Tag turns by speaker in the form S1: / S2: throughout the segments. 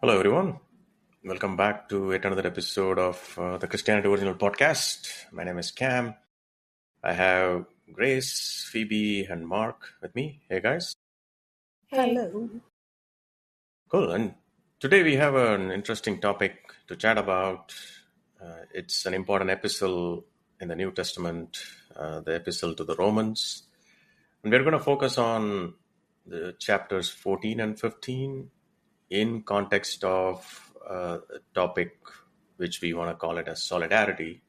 S1: Hello, everyone. Welcome back to yet another episode of the Christianity Original Podcast. My name is Cam. I have Grace, Phoebe, and Mark with me. Hey, guys.
S2: Hello.
S1: Cool. And today we have an interesting topic to chat about. It's an important epistle in the New Testament, the epistle to the Romans. And we're going to focus on the chapters 14 and 15 in context of a topic which we want to call it as solidarity.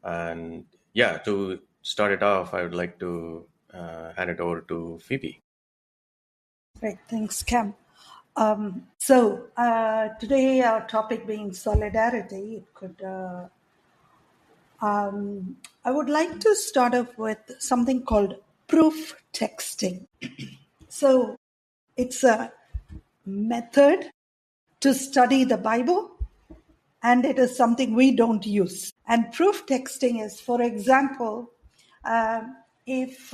S1: And yeah, to start it off, I would like to hand it over to Phoebe.
S2: Great. Thanks, Cam. Today our topic being solidarity, I would like to start off with something called proof texting. So it's a method to study the Bible, and it is something we don't use. And proof texting is, for example, if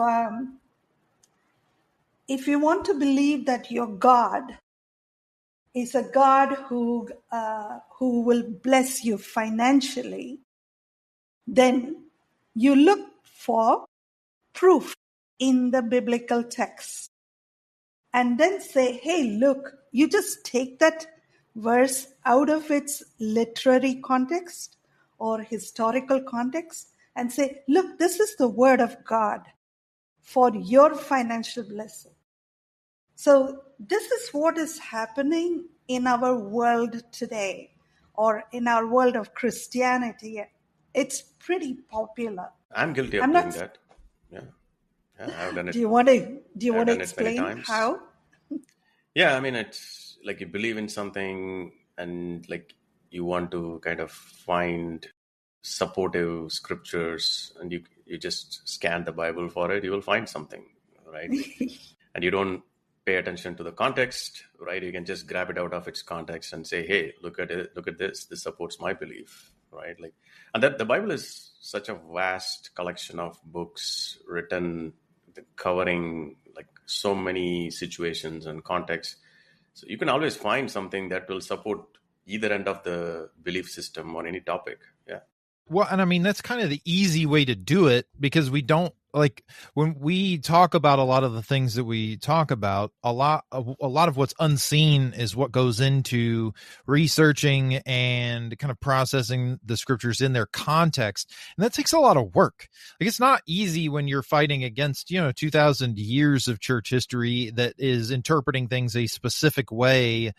S2: you want to believe that your God is a God who will bless you financially, then you look for proof in the biblical text and then say, hey, look, you just take that verse out of its literary context or historical context and say, look, this is the word of God for your financial blessing. So this is what is happening in our world today, or in our world of Christianity. It's pretty popular.
S1: I'm guilty of
S2: I'm
S1: doing
S2: not.
S1: that. Yeah, I've done it.
S2: Do you want
S1: I've
S2: to
S1: done it many
S2: explain
S1: times.
S2: how?
S1: Yeah, I mean, it's like you believe in something and like you want to kind of find supportive scriptures and you just scan the Bible for it, you will find something, right? And you don't pay attention to the context, right? You can just grab it out of its context and say, hey, look at it, look at this supports my belief, right? Like, and that the Bible is such a vast collection of books written covering like so many situations and contexts, so you can always find something that will support either end of the belief system on any topic. Yeah.
S3: Well, and I mean, that's kind of the easy way to do it, because we don't, like, when we talk about a lot of the things that we talk about, a lot of what's unseen is what goes into researching and kind of processing the scriptures in their context. And that takes a lot of work. Like, it's not easy when you're fighting against, 2000 years of church history that is interpreting things a specific way,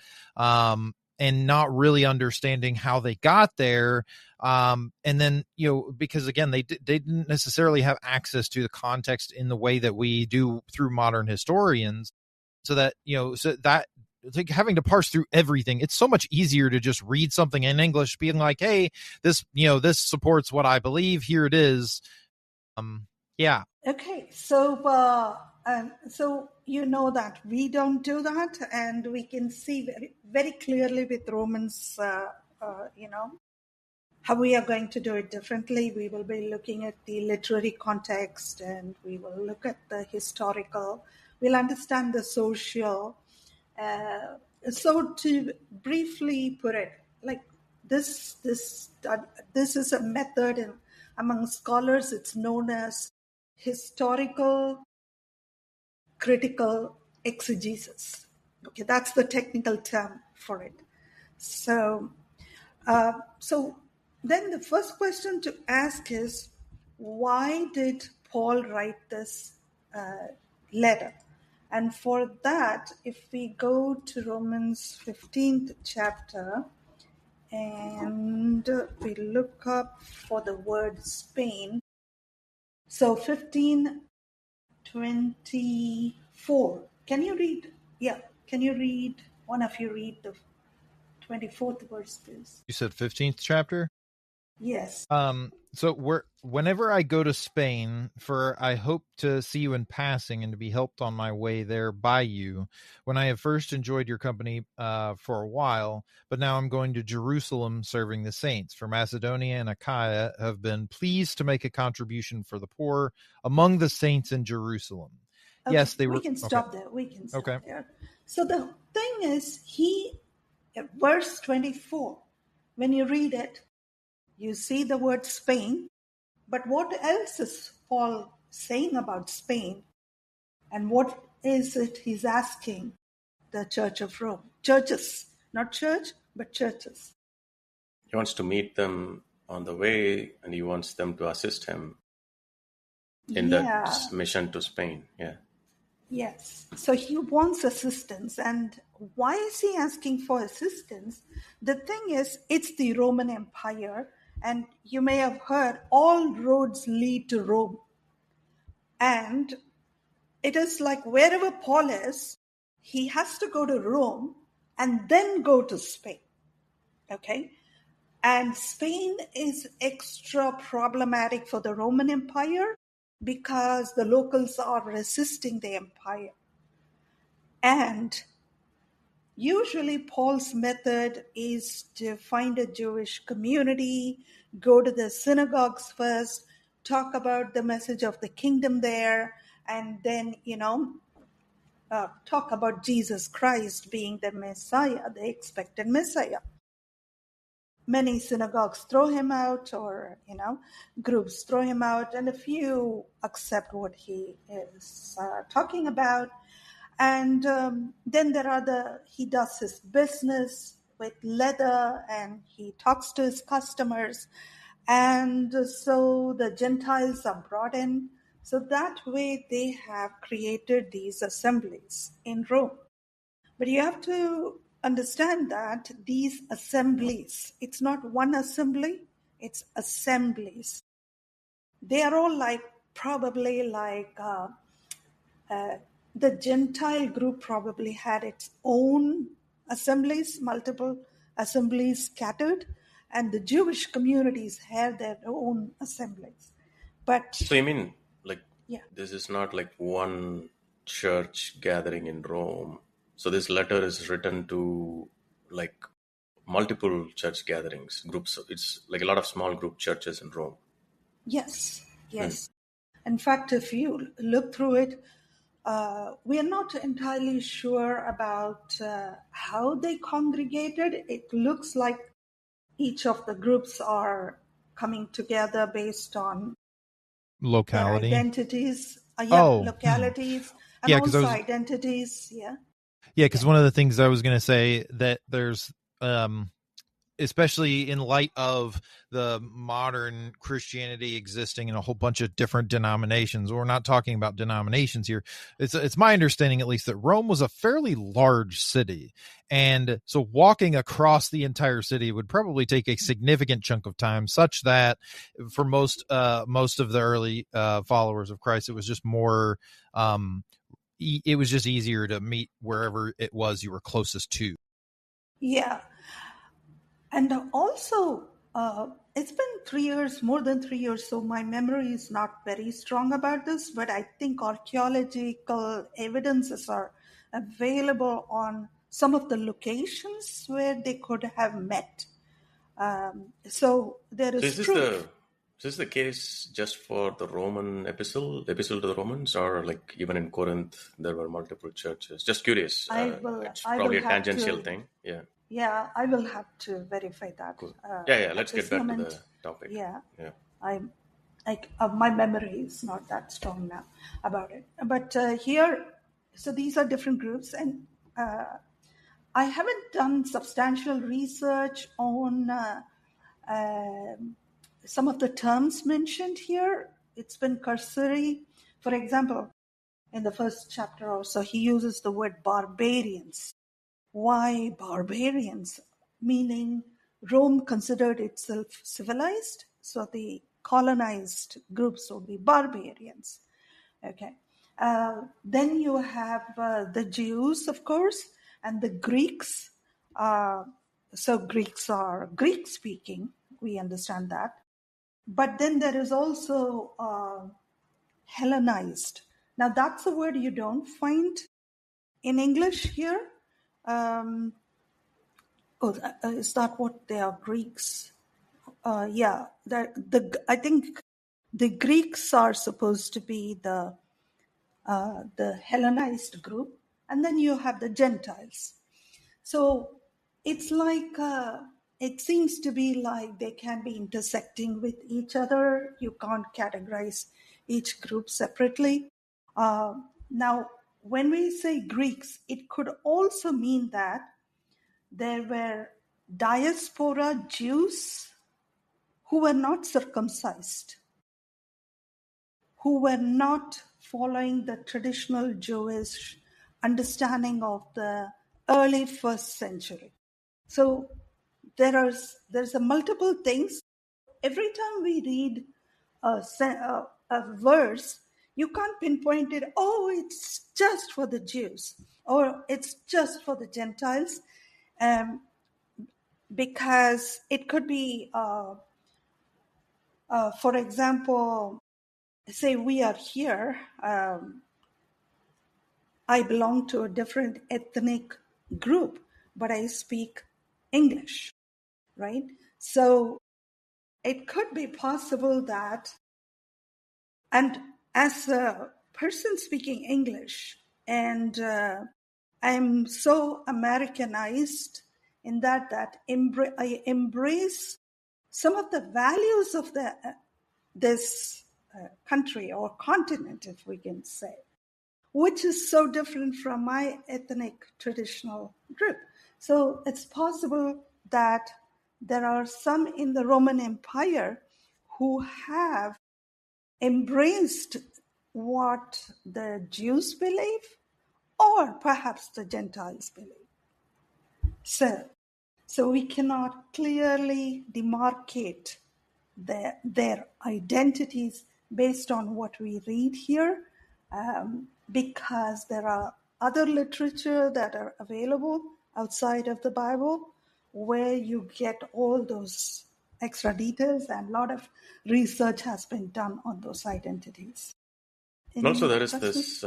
S3: and not really understanding how they got there. And then, because again, they didn't necessarily have access to the context in the way that we do through modern historians. So that, it's like having to parse through everything. It's so much easier to just read something in English, being like, hey, this supports what I believe. Here it is. Yeah.
S2: Okay, so you know that we don't do that, and we can see very, very clearly with Romans, how we are going to do it differently. We will be looking at the literary context, and we will look at the historical. We'll understand the social. So to briefly put it, like this is a method, and among scholars, it's known as historical critical exegesis. Okay, that's the technical term for it. So then the first question to ask is, why did Paul write this letter? And for that, if we go to Romans 15th chapter and we look up for the word Spain, so 15:24. Can you read? Yeah, can you read? One of you read the 24th verse, please.
S3: You said 15th chapter?
S2: Yes.
S3: So whenever I go to Spain, for I hope to see you in passing and to be helped on my way there by you, when I have first enjoyed your company for a while, but now I'm going to Jerusalem serving the saints. For Macedonia and Achaia have been pleased to make a contribution for the poor among the saints in Jerusalem.
S2: Okay,
S3: Yes, they were.
S2: We can stop there. We can stop there. So the thing is, he verse 24, when you read it, you see the word Spain, but what else is Paul saying about Spain? And what is it he's asking the Church of Rome? Churches, not church, but churches.
S1: He wants to meet them on the way, and he wants them to assist him in that
S2: Yeah,
S1: mission to Spain. Yeah.
S2: yes. So he wants assistance. And why is he asking for assistance? The thing is, it's the Roman Empire, and you may have heard all roads lead to Rome. And it is like wherever Paul is, he has to go to Rome and then go to Spain. Okay? And Spain is extra problematic for the Roman Empire because the locals are resisting the empire. And usually Paul's method is to find a Jewish community, go to the synagogues first, talk about the message of the kingdom there, and then, talk about Jesus Christ being the Messiah, the expected Messiah. Many synagogues throw him out, or groups throw him out, and a few accept what he is talking about. And then he does his business with leather, and he talks to his customers, and so the Gentiles are brought in. So that way they have created these assemblies in Rome. But you have to understand that these assemblies, it's not one assembly, it's assemblies. They are all probably like the Gentile group probably had its own assemblies, multiple assemblies scattered, and the Jewish communities had their own assemblies. But
S1: So you mean
S2: yeah,
S1: this is not like one church gathering in Rome? So this letter is written to like multiple church gatherings, groups. It's like a lot of small group churches in Rome.
S2: yes, yes. In fact, if you look through it, we are not entirely sure about how they congregated. It looks like each of the groups are coming together based on their
S3: Locality.
S2: identities,
S3: Oh,
S2: localities, and
S3: yeah, because
S2: also identities.
S3: because one of the things I was going to say that there's especially in light of the modern Christianity existing in a whole bunch of different denominations. We're not talking about denominations here. It's my understanding, at least, that Rome was a fairly large city. And so walking across the entire city would probably take a significant chunk of time, such that for most of the early followers of Christ, it was just more, it was just easier to meet wherever it was you were closest to.
S2: Yeah. And also, it's been 3 years, more than 3 years, so my memory is not very strong about this, but I think archaeological evidences are available on some of the locations where they could have met. So there
S1: So
S2: is proof.
S1: is this the case just for the Roman epistle to the Romans, or like even in Corinth there were multiple churches? Just curious.
S2: I will
S1: It's
S2: I will
S1: probably a
S2: have
S1: tangential
S2: to
S1: thing. Yeah.
S2: Yeah, I will have to verify that
S1: Cool. Yeah.
S2: at
S1: Let's get
S2: this
S1: back to
S2: moment.
S1: the topic.
S2: Yeah,
S1: Yeah.
S2: my memory is not that strong now about it. But here, so these are different groups, and I haven't done substantial research on some of the terms mentioned here. It's been cursory. For example, in the first chapter or so, he uses the word barbarians. Why barbarians? Meaning Rome considered itself civilized, so the colonized groups would be barbarians. Okay. Then you have the Jews, of course, and the Greeks. So Greeks are Greek speaking, we understand that. But then there is also Hellenized. Now that's a word you don't find in English here. Is that what they are, Greeks? Yeah, I think the Greeks are supposed to be the Hellenized group, and then you have the Gentiles. So it's like it seems to be like they can be intersecting with each other. You can't categorize each group separately. Now, when we say Greeks, it could also mean that there were diaspora Jews who were not circumcised, who were not following the traditional Jewish understanding of the early first century. So there's a multiple things. Every time we read a verse, you can't pinpoint it. Oh, it's just for the Jews, or it's just for the Gentiles, because it could be, for example, say we are here. I belong to a different ethnic group, but I speak English, right? So it could be possible that, and as a person speaking English, and I'm so Americanized in that I embrace some of the values of this country or continent, if we can say, which is so different from my ethnic traditional group. So it's possible that there are some in the Roman Empire who have embraced what the Jews believe, or perhaps the Gentiles believe. So we cannot clearly demarcate their identities based on what we read here, because there are other literature that are available outside of the Bible where you get all those extra details, and a lot of research has been done on those identities.
S1: And also,
S2: Any
S1: there is
S2: questions?
S1: this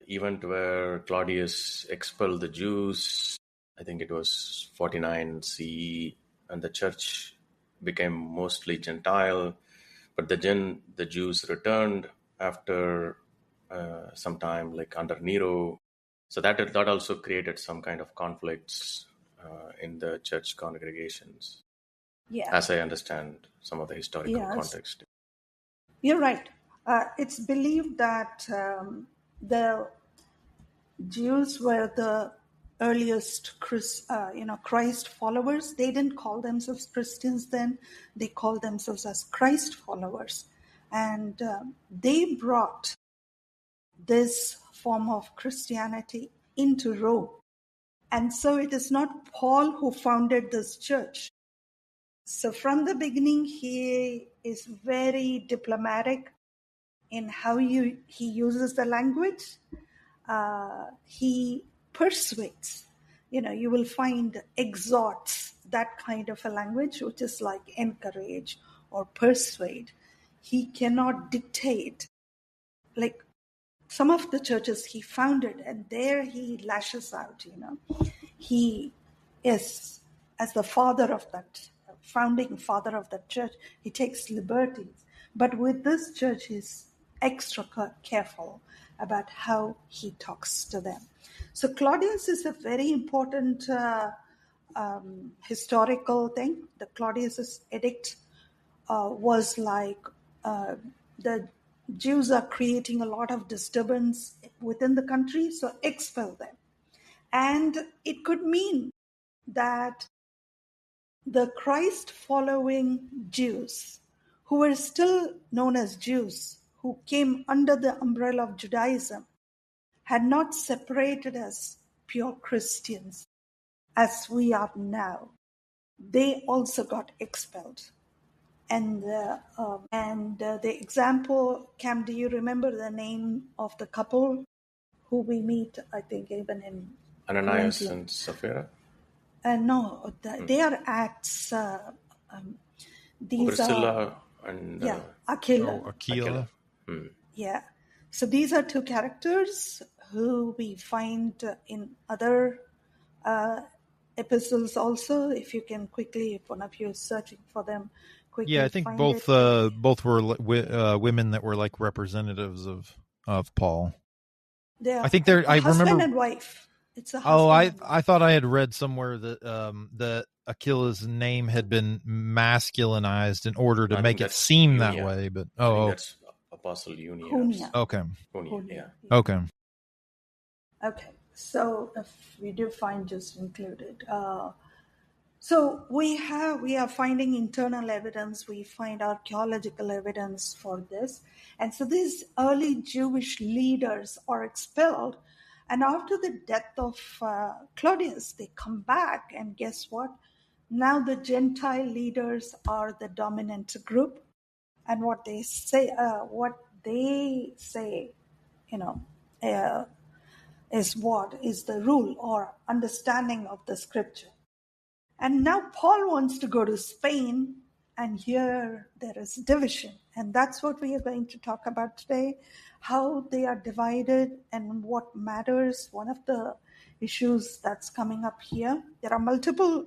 S1: event where Claudius expelled the Jews. I think it was 49 CE, and the church became mostly Gentile. But the Jews returned after some time, like under Nero. So that also created some kind of conflicts in the church congregations,
S2: Yeah.
S1: as I understand some of the historical
S2: Yes.
S1: context.
S2: You're right. It's believed that the Jews were the earliest Christ followers. They didn't call themselves Christians then. They called themselves as Christ followers. And they brought this form of Christianity into Rome. And so it is not Paul who founded this church. So from the beginning, he is very diplomatic in how he uses the language. He persuades. You will find exhorts, that kind of a language, which is like encourage or persuade. He cannot dictate. Like some of the churches he founded, and there he lashes out. He is, as the father of that, founding father of that church, he takes liberties. But with this church, he's extra careful about how he talks to them. So Claudius is a very important historical thing. The Claudius's edict was like the Jews are creating a lot of disturbance within the country, so expel them. And it could mean that the Christ-following Jews, who were still known as Jews, who came under the umbrella of Judaism, had not separated as pure Christians as we are now. They also got expelled. And the example, Cam, do you remember the name of the couple who we meet, I think, even in
S1: Ananias
S2: Corinthians?
S1: and Sapphira?
S2: No, they are Acts. These
S1: Priscilla and
S2: Aquila.
S3: Aquila.
S2: Yeah. So these are two characters who we find in other epistles also. If you can quickly, if one of you is searching for them, quickly.
S3: Yeah, I think
S2: find
S3: both
S2: it.
S3: both were women that were like representatives of Paul.
S2: They are
S3: I think they're. I
S2: husband
S3: remember.
S2: and wife. It's a
S3: Oh,
S2: husband and
S3: I
S2: wife.
S3: thought I had read somewhere that that Aquila's name had been masculinized in order to
S1: No, I think
S3: make it
S1: that's
S3: seem that
S1: Unia.
S3: way. But
S1: I think that's Apostle Unias.
S2: Hunia.
S3: okay,
S1: Unia, yeah.
S2: Hunia. Yeah.
S3: okay.
S2: Okay. So if we do find just included. So we are finding internal evidence, we find archaeological evidence for this. And so these early Jewish leaders are expelled. And after the death of Claudius, they come back, and guess what? Now the Gentile leaders are the dominant group, and what they say, you know, uh, is what is the rule or understanding of the scripture. And now Paul wants to go to Spain, and here there is division. And that's what we are going to talk about today, how they are divided and what matters. One of the issues that's coming up here, there are multiple,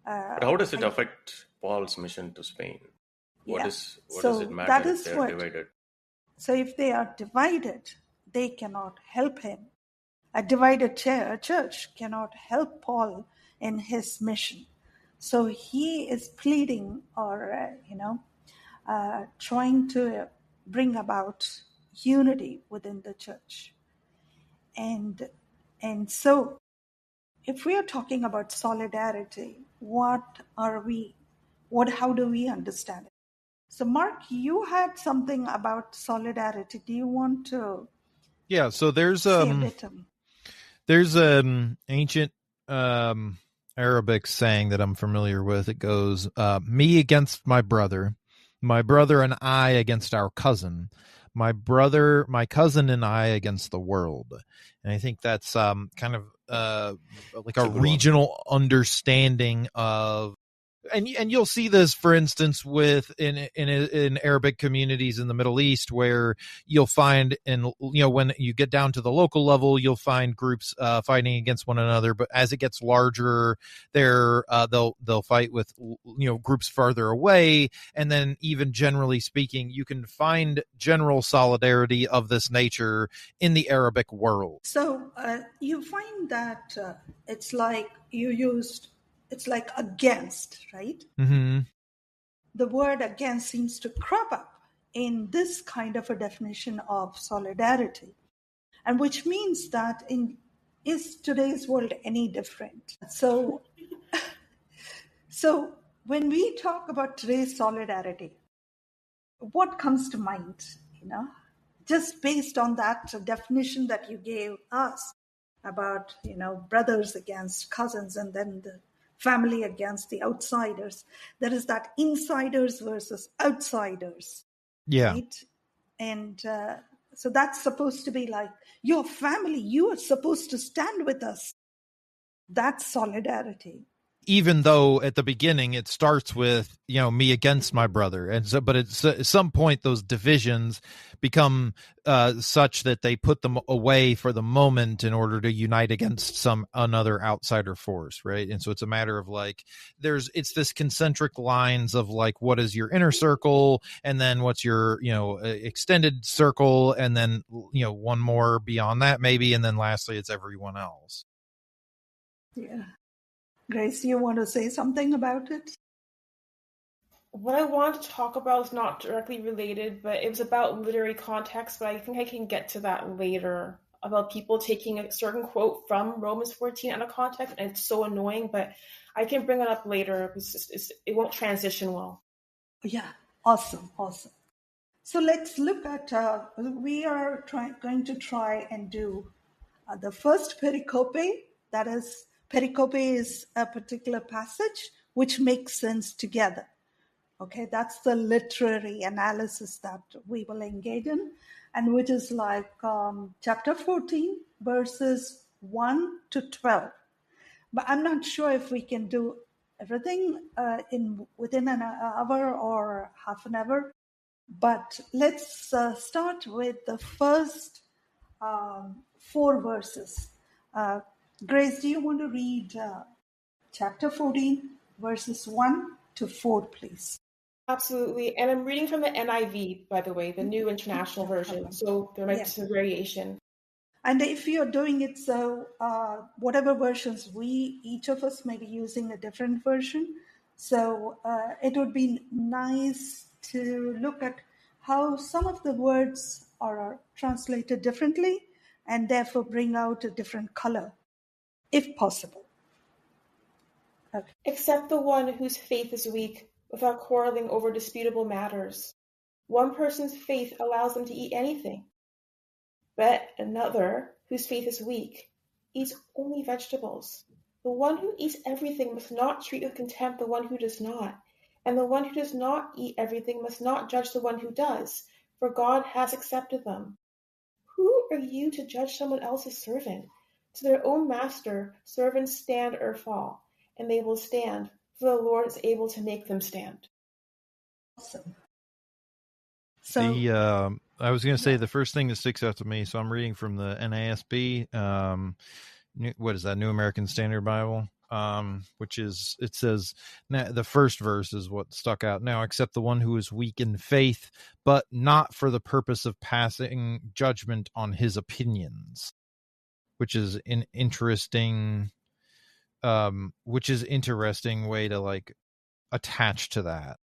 S1: But how does it affect Paul's mission to Spain? What
S2: yeah.
S1: does it
S2: So that
S1: matter if
S2: is
S1: they're
S2: what,
S1: divided?
S2: so if they are divided, they cannot help him. A divided church cannot help Paul in his mission. So he is pleading or, trying to bring about unity within the church. And so if we are talking about solidarity, how do we understand it? So Mark, you had something about solidarity. Do you want to
S3: Yeah. So
S2: say a bit of
S3: there's an ancient Arabic saying that I'm familiar with. It goes, "Me against my brother and I against our cousin, my cousin and I against the world." And I think that's kind of like
S1: It's
S3: a
S1: a good one.
S3: regional understanding of, and you'll see this, for instance, with in Arabic communities in the Middle East, where you'll find, when you get down to the local level, you'll find groups fighting against one another. But as it gets larger, they'll fight with groups farther away, and then even generally speaking, you can find general solidarity of this nature in the Arabic world.
S2: So you find that it's like it's like against, right?
S3: Mm-hmm.
S2: The word against seems to crop up in this kind of a definition of solidarity, and which means that is today's world any different? So when we talk about today's solidarity, what comes to mind? Just based on that definition that you gave us about brothers against cousins, and then the family against the outsiders, there is that insiders versus outsiders,
S3: Yeah.
S2: right? And so that's supposed to be like your family, you are supposed to stand with us. That's solidarity.
S3: Even though at the beginning it starts with me against my brother, and so, but at some point those divisions become such that they put them away for the moment in order to unite against another outsider force, right? And so it's a matter of like it's this concentric lines of like, what is your inner circle, and then what's your extended circle, and then one more beyond that maybe, and then lastly it's everyone else.
S2: Yeah. Grace, you want to say something about it?
S4: What I wanted to talk about is not directly related, but it was about literary context, but I think I can get to that later, about people taking a certain quote from Romans 14 out of context, and it's so annoying, but I can bring it up later because it won't transition well.
S2: Yeah, awesome. So let's look at, we are going to try and do the first pericope. That is, pericope is a particular passage which makes sense together. Okay, that's the literary analysis that we will engage in, and which is like chapter 14, verses 1 to 12. But I'm not sure if we can do everything within an hour or half an hour. But let's start with the first 4 verses. Grace, do you want to read chapter 14, verses 1 to 4, please?
S4: Absolutely. And I'm reading from the NIV, by the way, the New International Version. So there might be some variation.
S2: And if you're doing it so, whatever versions each of us may be using a different version. So it would be nice to look at how some of the words are translated differently and therefore bring out a different color, if possible. Okay.
S4: Except the one whose faith is weak, without quarreling over disputable matters. One person's faith allows them to eat anything, but another, whose faith is weak, eats only vegetables. The one who eats everything must not treat with contempt the one who does not, and the one who does not eat everything must not judge the one who does, for God has accepted them. Who are you to judge someone else's servant? To their own master, servants stand or fall, and they will stand, for the Lord is able to make them stand.
S2: Awesome. So
S3: I was going to say the first thing that sticks out to me. So I'm reading from the NASB. What is that? New American Standard Bible. Which is, it says, the first verse is what stuck out. Now, except the one who is weak in faith, but not for the purpose of passing judgment on his opinions, which is an interesting, way to like attach to that.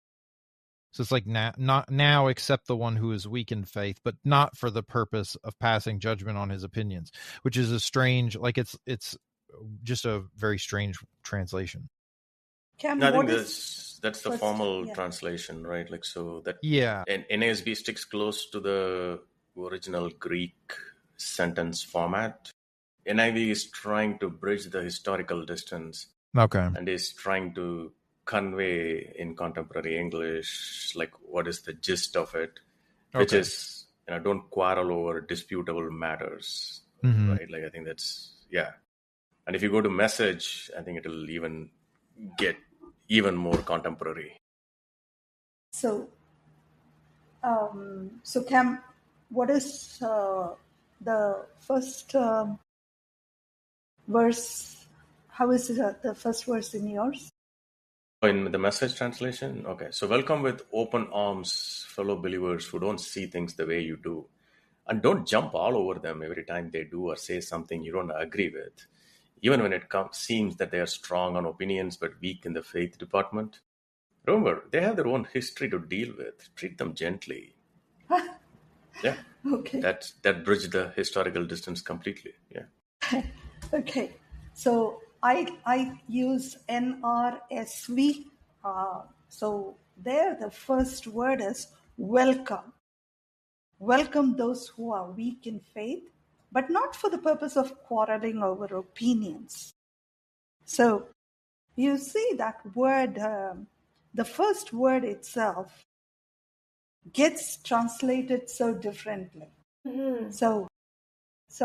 S3: So it's like not now, except the one who is weak in faith, but not for the purpose of passing judgment on his opinions, which is a strange, like it's just a very strange translation.
S2: Cam,
S1: I think that's the
S2: first,
S1: formal translation, right? Like, so that
S3: and
S1: NASB sticks close to the original Greek sentence format. NIV is trying to bridge the historical distance.
S3: Okay.
S1: And is trying to convey in contemporary English, like, what is the gist of it, which is, don't quarrel over disputable matters, right? Like, I think that's, And if you go to Message, I think it'll even get even more contemporary.
S2: So Cam, what is the first verse? How is the first verse in yours?
S1: In the Message translation? Okay. So, welcome with open arms, fellow believers who don't see things the way you do. And don't jump all over them every time they do or say something you don't agree with. Even when it seems that they are strong on opinions but weak in the faith department. Remember, they have their own history to deal with. Treat them gently. Yeah.
S2: Okay.
S1: That bridged the historical distance completely. Yeah.
S2: Okay. So I use NRSV. So there the first word is welcome. Welcome those who are weak in faith, but not for the purpose of quarreling over opinions. So you see that word, the first word itself gets translated so differently.
S4: Mm-hmm.
S2: So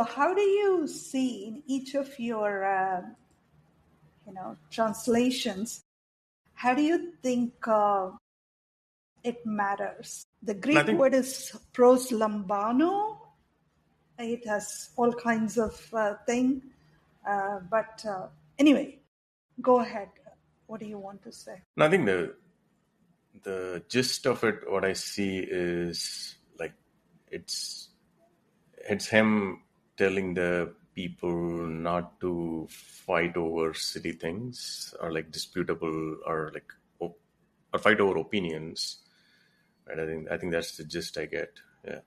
S2: how do you see in each of your translations, how do you think it matters? The Greek word is proslambano. It has all kinds of things. But anyway, go ahead. What do you want to say?
S1: I think the gist of it, what I see is like it's him telling the people not to fight over silly things or like disputable or like or fight over opinions. Right? I think that's the gist I get. Yeah.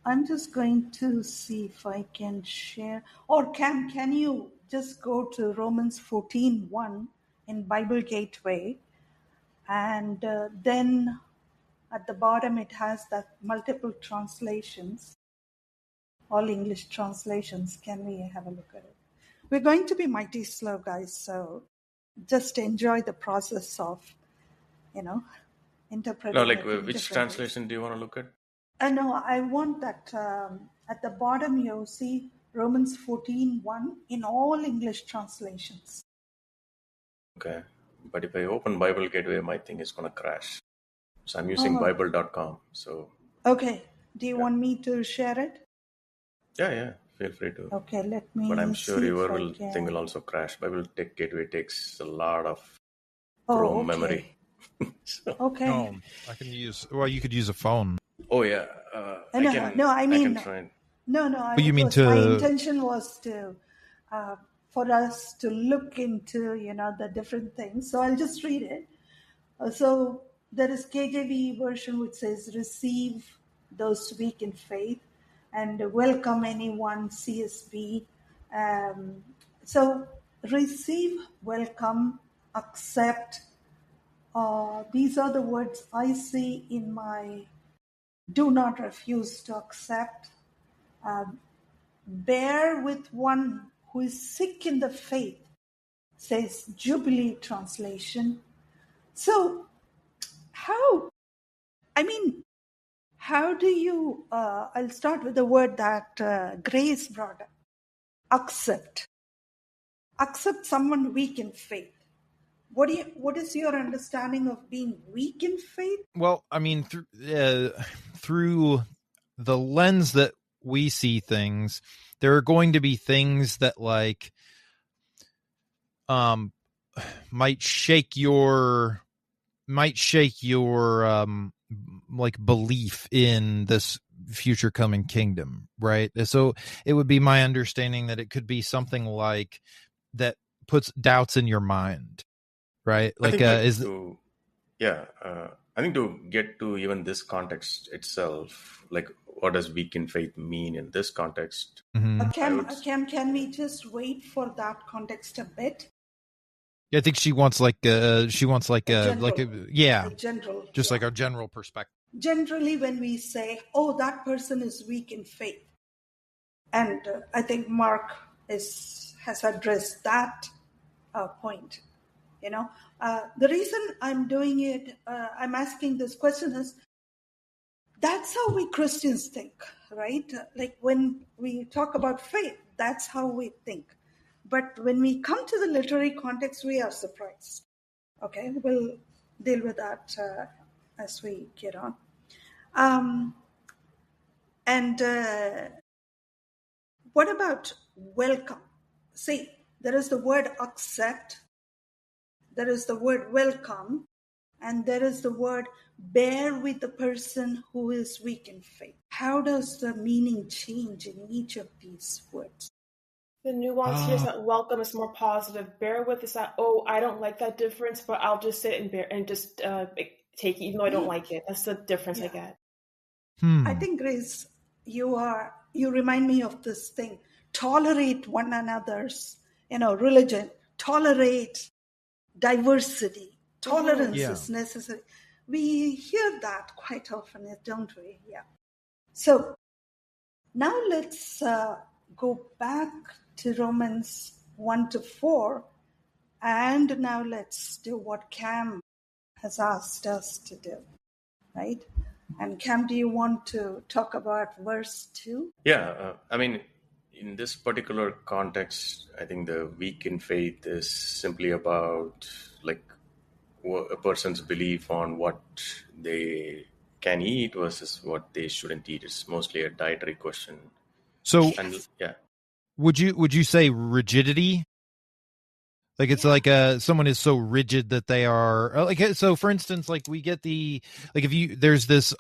S2: I'm just going to see if I can share. Or can you just go to Romans 14:1 in Bible Gateway, and then at the bottom it has that multiple translations, all English translations. Can we have a look at it? We're going to be mighty slow, guys, so just enjoy the process of, interpreting.
S1: No, like which translation do you want to look at?
S2: No, I want that at the bottom you see Romans 14:1 in all English translations.
S1: Okay. But if I open Bible Gateway, my thing is going to crash. So I'm using Bible.com. So.
S2: Okay. Do you want me to share it?
S1: Yeah. Feel free to.
S2: Okay, let me.
S1: But I'm sure your thing will also crash. Bible Gateway takes a lot of memory.
S2: So. Okay.
S3: I can use. Well, you could use a phone.
S1: Oh yeah.
S2: I can try. No,
S3: But you mean
S2: my
S3: to?
S2: intention was to for us to look into the different things. So I'll just read it. So there is KJV version which says, "Receive those weak in faith," and "Welcome anyone." CSB. So receive, welcome, accept. These are the words I see in my "do not refuse to accept." Bear with one who is sick in the faith, says Jubilee translation. So how, I mean, how do you, I'll start with the word that Grace brought up, accept. Accept someone weak in faith. What is your understanding of being weak in faith?
S3: Well, I mean, through the lens that we see things, there are going to be things that might shake your like belief in this future coming kingdom, right? So it would be my understanding that it could be something like that puts doubts in your mind, right?
S1: I
S3: Like
S1: think like
S3: is
S1: to yeah, I think to get to even this context itself, like what does weak in faith mean in this context?
S3: mhm.
S1: I would
S2: Can we just wait for that context a bit?
S3: I think she wants like
S2: A
S3: yeah,
S2: general,
S3: just
S2: yeah.
S3: like our general perspective.
S2: Generally, when we say, "Oh, that person is weak in faith," and I think Mark has addressed that point. The reason I'm doing it, I'm asking this question is, that's how we Christians think, right? Like when we talk about faith, that's how we think. But when we come to the literary context, we are surprised. Okay, we'll deal with that as we get on. And what about welcome? See, there is the word accept, there is the word welcome, and there is the word bear with the person who is weak in faith. How does the meaning change in each of these words?
S4: The nuance here is that welcome is more positive. Bear with is that, oh, I don't like that difference, but I'll just sit and bear and just take it, even though I don't like it. That's the difference I get.
S2: I think, Grace, you remind me of this thing. Tolerate one another's, religion. Tolerate diversity. Tolerance is necessary. We hear that quite often, don't we? Yeah. So now let's go back to Romans 1-4, and now let's do what Cam has asked us to do, right? And Cam, do you want to talk about verse 2?
S1: Yeah, I mean, in this particular context, I think the weak in faith is simply about like a person's belief on what they can eat versus what they shouldn't eat. It's mostly a dietary question.
S3: So,
S1: And yeah,
S3: would you say rigidity? Like it's like someone is so rigid that they are like, so for instance, like we get if there's this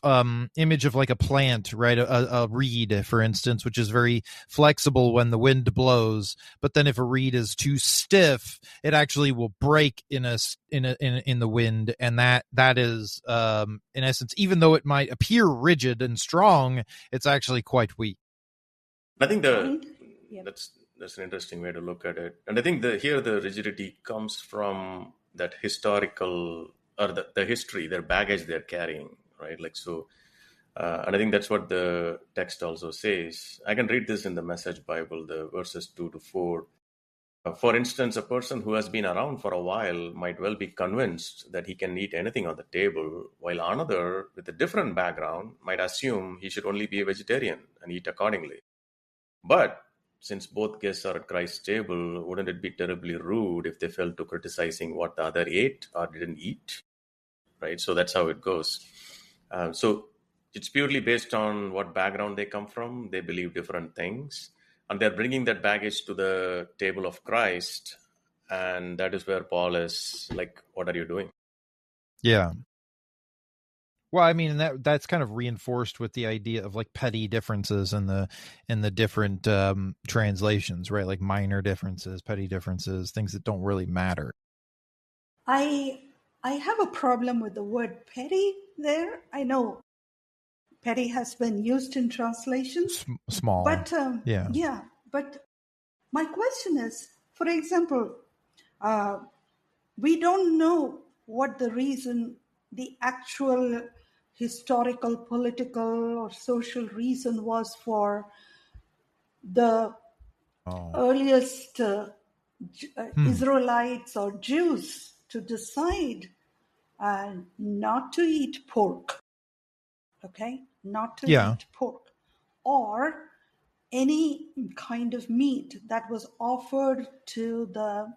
S3: image of like a plant, right? A reed, for instance, which is very flexible when the wind blows, but then if a reed is too stiff, it actually will break in the wind, and that is in essence, even though it might appear rigid and strong, it's actually quite weak.
S1: I think that's an interesting way to look at it. And I think here the rigidity comes from that historical or the history, their baggage they're carrying, right? Like so, and I think that's what the text also says. I can read this in the Message Bible, the verses 2-4. For instance, a person who has been around for a while might well be convinced that he can eat anything on the table, while another with a different background might assume he should only be a vegetarian and eat accordingly. But since both guests are at Christ's table, wouldn't it be terribly rude if they fell to criticizing what the other ate or didn't eat? Right? So that's how it goes. So it's purely based on what background they come from. They believe different things. And they're bringing that baggage to the table of Christ. And that is where Paul is like, what are you doing?
S3: Yeah. Well, I mean, that's kind of reinforced with the idea of like petty differences in the different translations, right? Like minor differences, petty differences, things that don't really matter.
S2: I have a problem with the word petty there. I know petty has been used in translations,
S3: Small,
S2: but
S3: yeah.
S2: But my question is, for example, we don't know what the actual historical, political, or social reason was for the earliest Israelites or Jews to decide not to eat pork. Okay, not to eat pork, or any kind of meat that was offered to the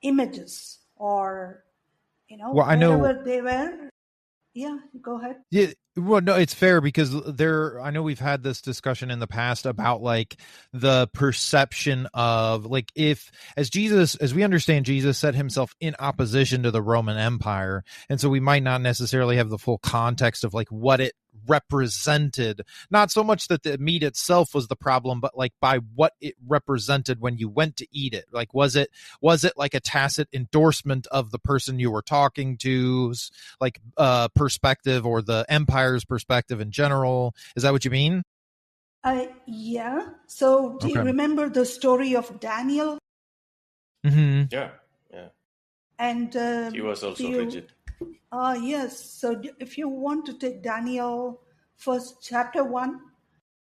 S2: images, or
S3: Well, I
S2: wherever
S3: know.
S2: they were. Yeah, go ahead.
S3: Yeah, well, no, it's fair because I know we've had this discussion in the past about like the perception of like as we understand, Jesus set himself in opposition to the Roman Empire. And so we might not necessarily have the full context of like what it represented, not so much that the meat itself was the problem, but like by what it represented when you went to eat it. Like, was it like a tacit endorsement of the person you were talking to's like perspective, or the empire's perspective in general? Is that what you mean?
S2: Yeah. So do you remember the story of Daniel?
S3: Mm-hmm.
S1: Yeah.
S2: And
S1: he was also rigid.
S2: Yes. So if you want to take Daniel first chapter 1,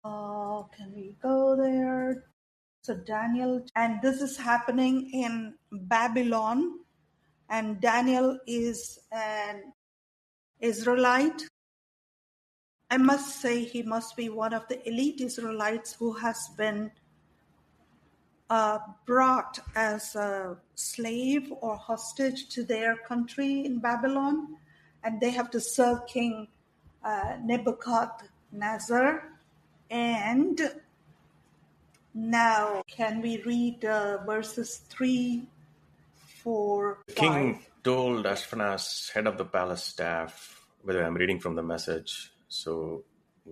S2: can we go there? So Daniel, and this is happening in Babylon, and Daniel is an Israelite. I must say he must be one of the elite Israelites who has been brought as a slave or hostage to their country in Babylon, and they have to serve King Nebuchadnezzar. And now, can we read verses 3, 4,
S1: The
S2: 5?
S1: king told Ashpenaz, head of the palace staff, whether I'm reading from the message, so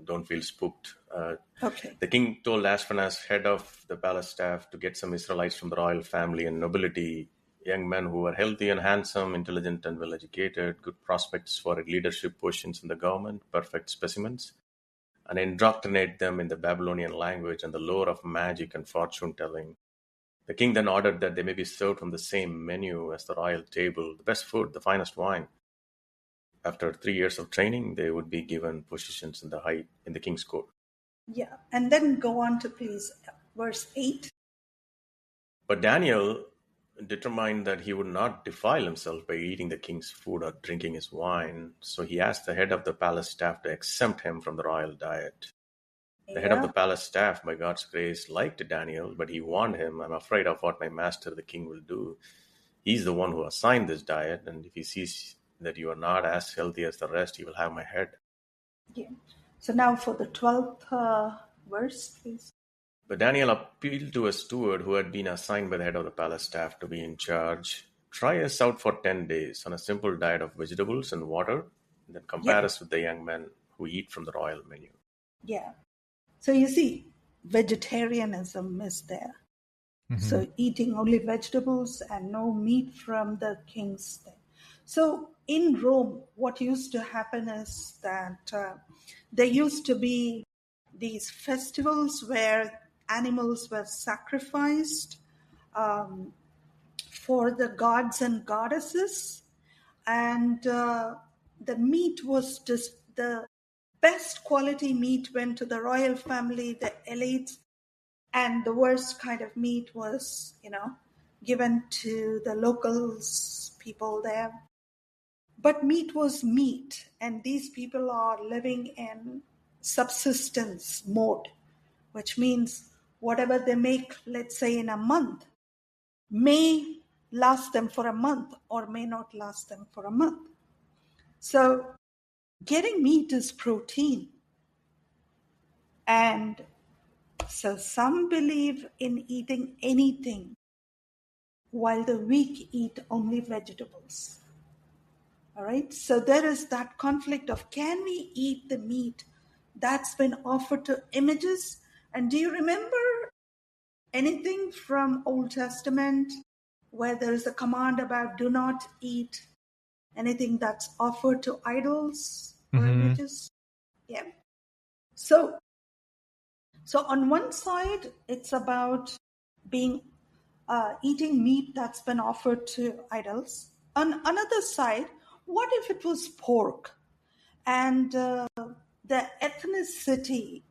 S1: don't feel spooked.
S2: Okay.
S1: The king told Ashpenaz, head of the palace staff, to get some Israelites from the royal family and nobility, young men who were healthy and handsome, intelligent and well-educated, good prospects for leadership positions in the government, perfect specimens, and indoctrinate them in the Babylonian language and the lore of magic and fortune-telling. The king then ordered that they may be served from the same menu as the royal table, the best food, the finest wine. After 3 years of training, they would be given positions in the king's court.
S2: Yeah, and then go on to please verse 8.
S1: But Daniel determined that he would not defile himself by eating the king's food or drinking his wine, so he asked the head of the palace staff to exempt him from the royal diet. The head of the palace staff, by God's grace, liked Daniel, but he warned him, I'm afraid of what my master the king will do. He's the one who assigned this diet, and if he sees that you are not as healthy as the rest, he will have my head.
S2: Yeah. So now for the 12th verse, please.
S1: But Daniel appealed to a steward who had been assigned by the head of the palace staff to be in charge. Try us out for 10 days on a simple diet of vegetables and water, and then compare us with the young men who eat from the royal menu.
S2: Yeah. So you see, vegetarianism is there. Mm-hmm. So eating only vegetables and no meat from the king's thing. So in Rome, what used to happen is that there used to be these festivals where animals were sacrificed for the gods and goddesses, and the meat was just the best quality meat went to the royal family, the elites, and the worst kind of meat was, given to the locals, people there. But meat was meat, and these people are living in subsistence mode, which means whatever they make, let's say in a month, may last them for a month or may not last them for a month. So getting meat is protein. And so some believe in eating anything, while the weak eat only vegetables. All right. So there is that conflict of, can we eat the meat that's been offered to images? And do you remember anything from Old Testament where there is a command about do not eat anything that's offered to idols or images? Yeah. So on one side, it's about being eating meat that's been offered to idols. On another side, what if it was pork? And the ethnicity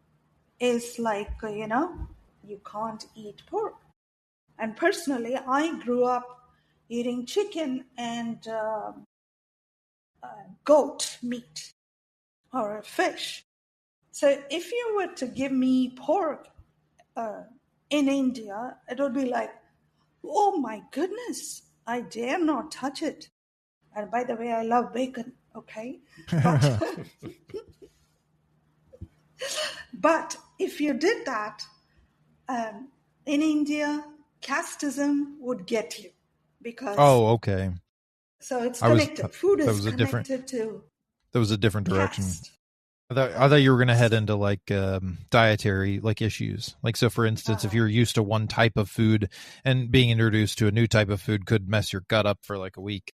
S2: is like, you can't eat pork. And personally, I grew up eating chicken and goat meat or fish. So if you were to give me pork in India, it would be like, oh my goodness, I dare not touch it. And by the way, I love bacon, okay? But if you did that, in India, casteism would get you because.
S3: Oh, okay.
S2: So it's connected. Food is connected to.
S3: That was a different direction.
S2: Caste.
S3: I thought you were going to head into like dietary like issues. Like, so for instance, if you're used to one type of food and being introduced to a new type of food could mess your gut up for like a week.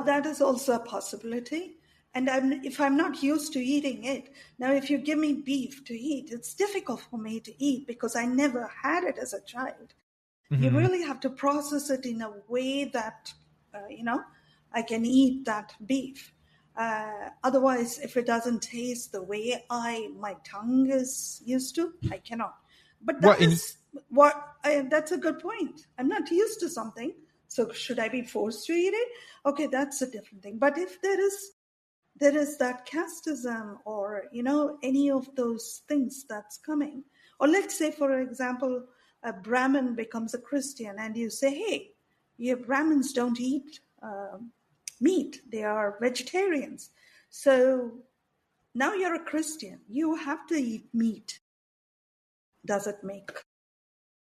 S2: That is also a possibility. And if I'm not used to eating it, now if you give me beef to eat, it's difficult for me to eat because I never had it as a child. Mm-hmm. You really have to process it in a way that, I can eat that beef. Otherwise, if it doesn't taste the way my tongue is used to, I cannot. But that's a good point. I'm not used to something, so should I be forced to eat it? Okay, that's a different thing. But if there is that casteism or, any of those things that's coming, or let's say, for example, a Brahmin becomes a Christian and you say, hey, Brahmins don't eat meat, they are vegetarians. So now you're a Christian, you have to eat meat. Does it make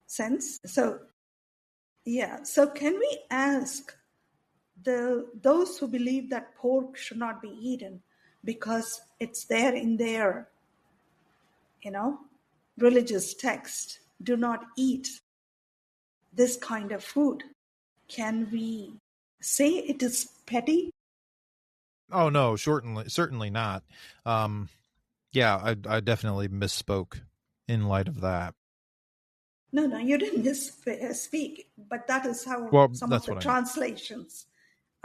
S2: sense? So, yeah. So can we ask those who believe that pork should not be eaten because it's there in their, religious text, do not eat this kind of food. Can we say it is petty?
S3: Oh no, certainly not. Yeah, I definitely misspoke in light of that.
S2: No, you didn't misspeak, but that is how some of the translations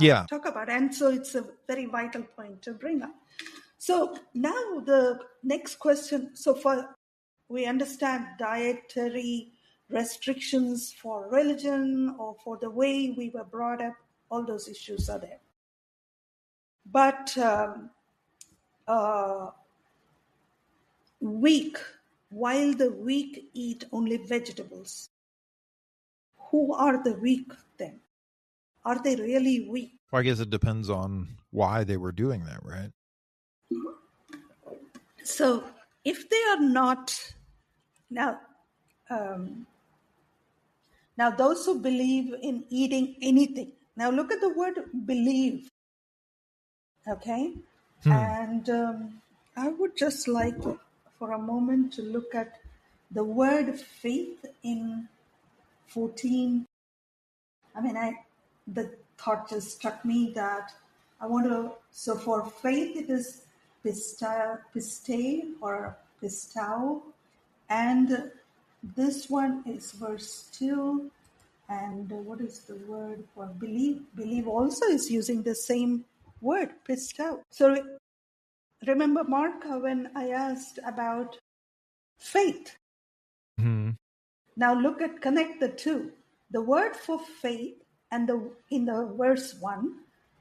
S2: talk about. And so it's a very vital point to bring up. So now the next question, so far we understand dietary restrictions for religion or for the way we were brought up, all those issues are there. But while the weak eat only vegetables, who are the weak then? Are they really weak?
S3: Well, I guess it depends on why they were doing that, right?
S2: So if they are not, now those who believe in eating anything, now look at the word believe, okay? And I would just like for a moment to look at the word faith in 14. The thought just struck me that so for faith it is piste or pistao, and this one is verse 2, and what is the word for believe? Believe also is using the same word, pistao. So remember, Mark, when I asked about faith? Mm-hmm. Now connect the two. The word for faith and in the verse 1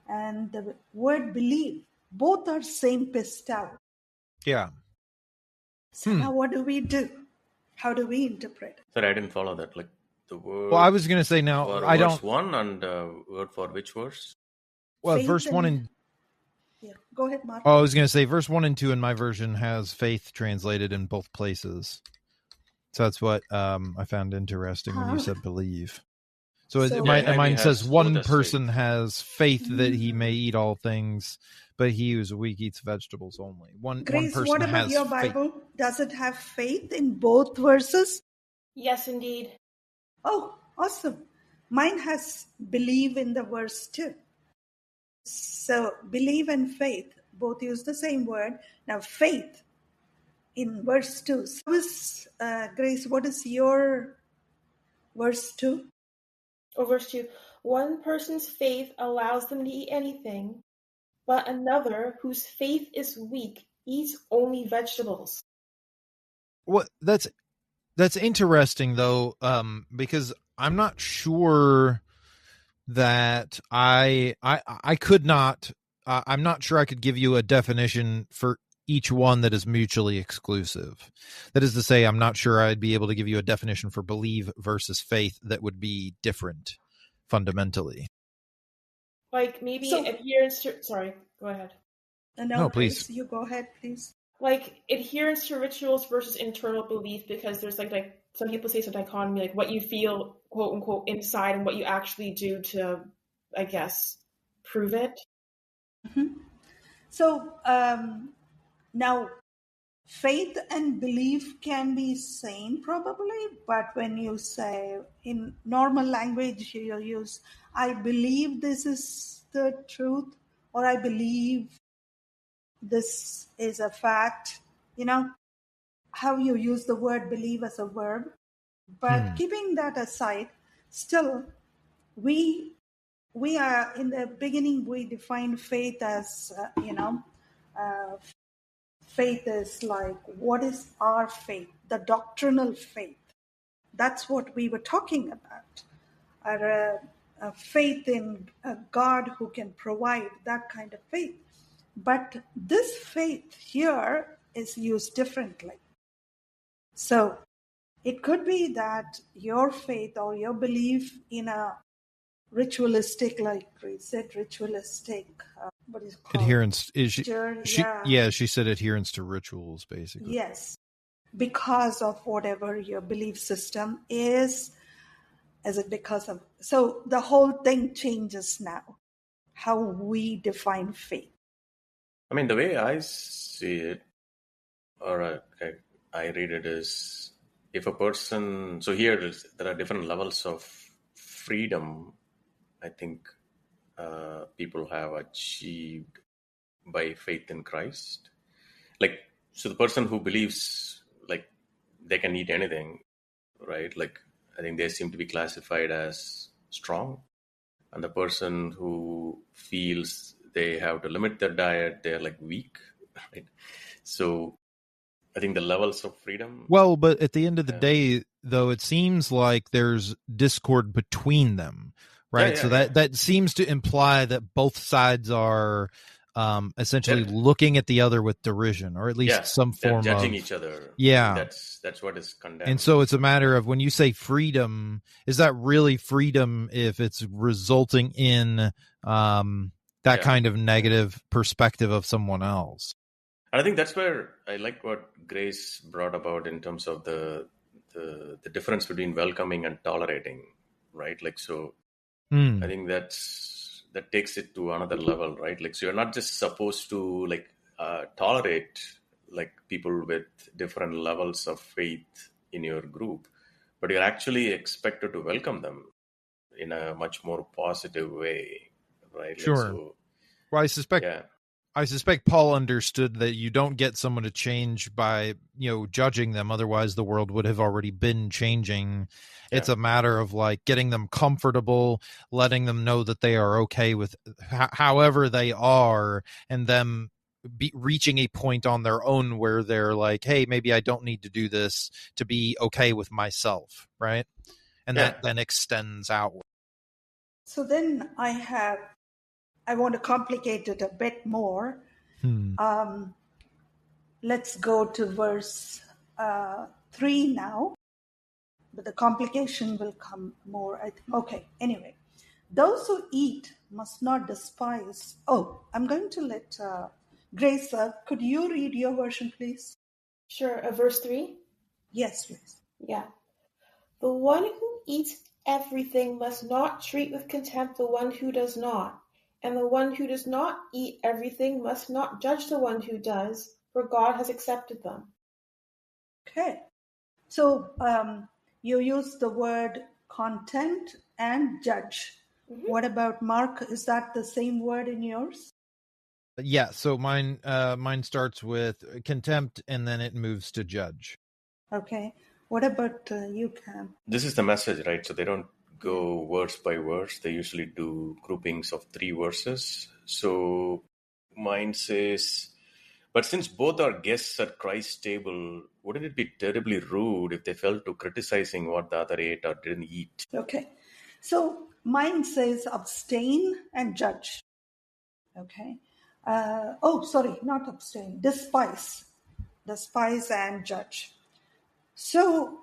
S2: and the word believe, both are same pistao.
S3: Yeah.
S2: So now what do we do? How do we interpret?
S1: Sorry, I didn't follow that. Like the word.
S3: Well, I was going to say now I don't.
S1: Verse 1 and word for which verse?
S3: Well, faith verse 1 and.
S2: Yeah, go ahead, Mark.
S3: Oh, I was going to say verse 1 and 2 in my version has faith translated in both places. So that's what I found interesting when you said believe. So
S2: So
S3: mine says
S1: has
S3: one
S1: both as
S3: person
S1: faith.
S3: has faith that he may eat all things, but he who is weak eats vegetables only. One
S2: Grace,
S3: person
S2: what about
S3: has
S2: your
S3: faith.
S2: Bible? Does it have faith in both verses?
S4: Yes, indeed.
S2: Oh, awesome. Mine has believe in the verse too. So believe and faith both use the same word. Now faith in verse 2. So Grace, what is your verse 2?
S4: Oh, verse 2. One person's faith allows them to eat anything, but another, whose faith is weak, eats only vegetables.
S3: What that's interesting though, because I'm not sure that I could not. I'm not sure I could give you a definition for each one that is mutually exclusive. That is to say, I'm not sure I'd be able to give you a definition for believe versus faith that would be different fundamentally.
S4: Like maybe
S2: So-
S4: adherence to. Sorry, go ahead.
S2: No,
S3: No,
S2: Grace,
S3: please.
S2: you go ahead, please.
S4: Like adherence to rituals versus internal belief, because there's like some people say it's a dichotomy, like what you feel, quote unquote, inside and what you actually do to, I guess, prove it.
S2: So now faith and belief can be same probably, but when you say in normal language, you use, I believe this is the truth, or I believe this is a fact, how you use the word believe as a verb. But keeping that aside, still, we are in the beginning, we defined faith as, faith is like, what is our faith? The doctrinal faith. That's what we were talking about. A faith in a God who can provide, that kind of faith. But this faith here is used differently. So it could be that your faith or your belief in a ritualistic, like we said, ritualistic, what is it called?
S3: Adherence is she said adherence to rituals basically.
S2: Yes, because of whatever your belief system is it because of, so the whole thing changes now, how we define faith.
S1: I mean, the way I see it, or I read it, is if a person. So there are different levels of freedom. I think people have achieved by faith in Christ. Like, so the person who believes like they can eat anything, right? Like, I think they seem to be classified as strong. And the person who feels they have to limit their diet, they're like weak, right? So I think the levels of freedom.
S3: Well, but at the end of the day, though, it seems like there's discord between them, right? So that seems to imply that both sides are essentially looking at the other with derision, or at least some form of
S1: judging each other.
S3: Yeah,
S1: that's what is condemned.
S3: And so it's a matter of, when you say freedom, is that really freedom if it's resulting in that kind of negative perspective of someone else?
S1: And I think that's where I like what Grace brought about in terms of the difference between welcoming and tolerating, right? Like, so I think that takes it to another level, right? Like, so you're not just supposed to like tolerate like people with different levels of faith in your group, but you're actually expected to welcome them in a much more positive way, right?
S3: Sure.
S1: Like, so,
S3: well, I suspect Paul understood that you don't get someone to change by, judging them. Otherwise, the world would have already been changing. Yeah. It's a matter of like getting them comfortable, letting them know that they are okay with however they are, and them reaching a point on their own where they're like, hey, maybe I don't need to do this to be okay with myself, right? And that then extends outward.
S2: So then I want to complicate it a bit more. Let's go to verse 3 now, but the complication will come more, I think. Okay, anyway. Those who eat must not despise. Oh, I'm going to let Grace, could you read your version, please?
S4: Sure. Verse 3?
S2: Yes, please.
S4: Yeah. The one who eats Everything must not treat with contempt the one who does not, and the one who does not eat everything must not judge the one who does, for God has accepted them.
S2: Okay. So you use the word contempt and judge.
S4: Mm-hmm.
S2: What about Mark? Is that the same word in yours?
S3: Yeah, so mine starts with contempt and then it moves to judge.
S2: Okay. What about you, Cam?
S1: This is the message, right? So they don't go verse by verse. They usually do groupings of 3 verses. So mine says, but since both are guests at Christ's table, wouldn't it be terribly rude if they fell to criticizing what the other ate or didn't eat?
S2: Okay. So mine says abstain and judge. Okay. Sorry, not abstain. Despise. Despise and judge. So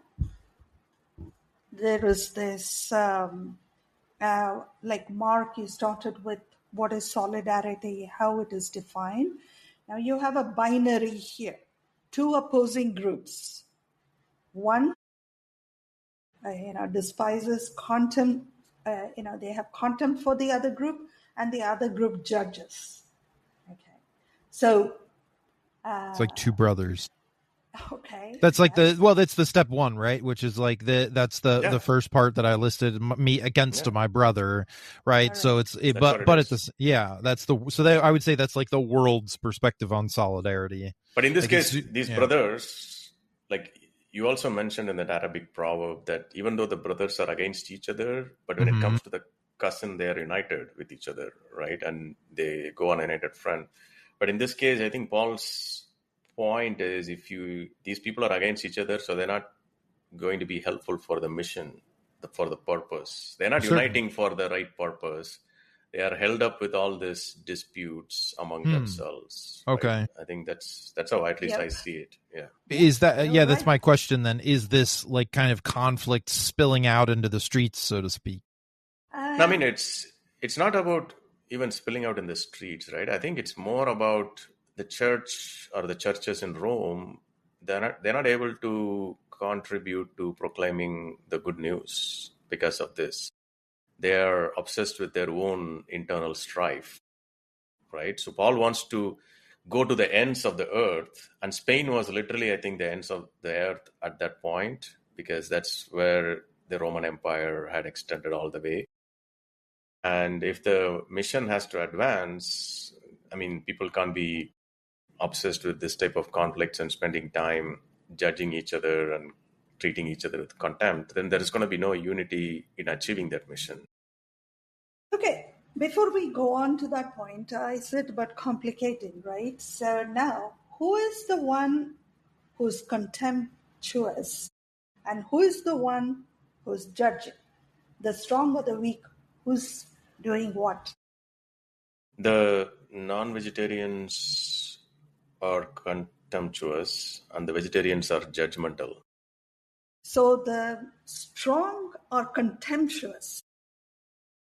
S2: there is this, like Mark, you started with what is solidarity, how it is defined. Now you have a binary here, 2 opposing groups. One, despises contempt, they have contempt for the other group, and the other group judges. Okay. So,
S3: It's like 2 brothers.
S2: okay.
S3: That's like that's the step 1, right? Which is like that's the first part that I listed, me against my brother, right?
S2: Right.
S3: So it's that's I would say that's like the world's perspective on solidarity.
S1: But in this case, these brothers, like you also mentioned in that Arabic proverb that even though the brothers are against each other, but when it comes to the cousin, they are united with each other, right? And they go on a united front. But in this case, I think Paul's point is these people are against each other, so they're not going to be helpful for the mission, for the purpose. They're not uniting for the right purpose. They are held up with all these disputes among themselves.
S3: Okay.
S1: Right? I think that's how at least I see it. Yeah.
S3: Is that that's my question then. Is this like kind of conflict spilling out into the streets, so to speak?
S1: I mean, it's not about even spilling out in the streets, right? I think it's more about the church or the churches in Rome. They're not able to contribute to proclaiming the good news because of this. They are obsessed with their own internal strife, right? So Paul wants to go to the ends of the earth, and Spain was literally, I think, the ends of the earth at that point, because that's where the Roman Empire had extended all the way. And if the mission has to advance, I mean, people can't be obsessed with this type of conflicts and spending time judging each other and treating each other with contempt, then there is going to be no unity in achieving that mission.
S2: Okay, before we go on to that point, I said about complicating, right? So now, who is the one who's contemptuous and who is the one who's judging? The strong or the weak? Who's doing what?
S1: The non-vegetarians are contemptuous and the vegetarians are judgmental.
S2: So the strong are contemptuous.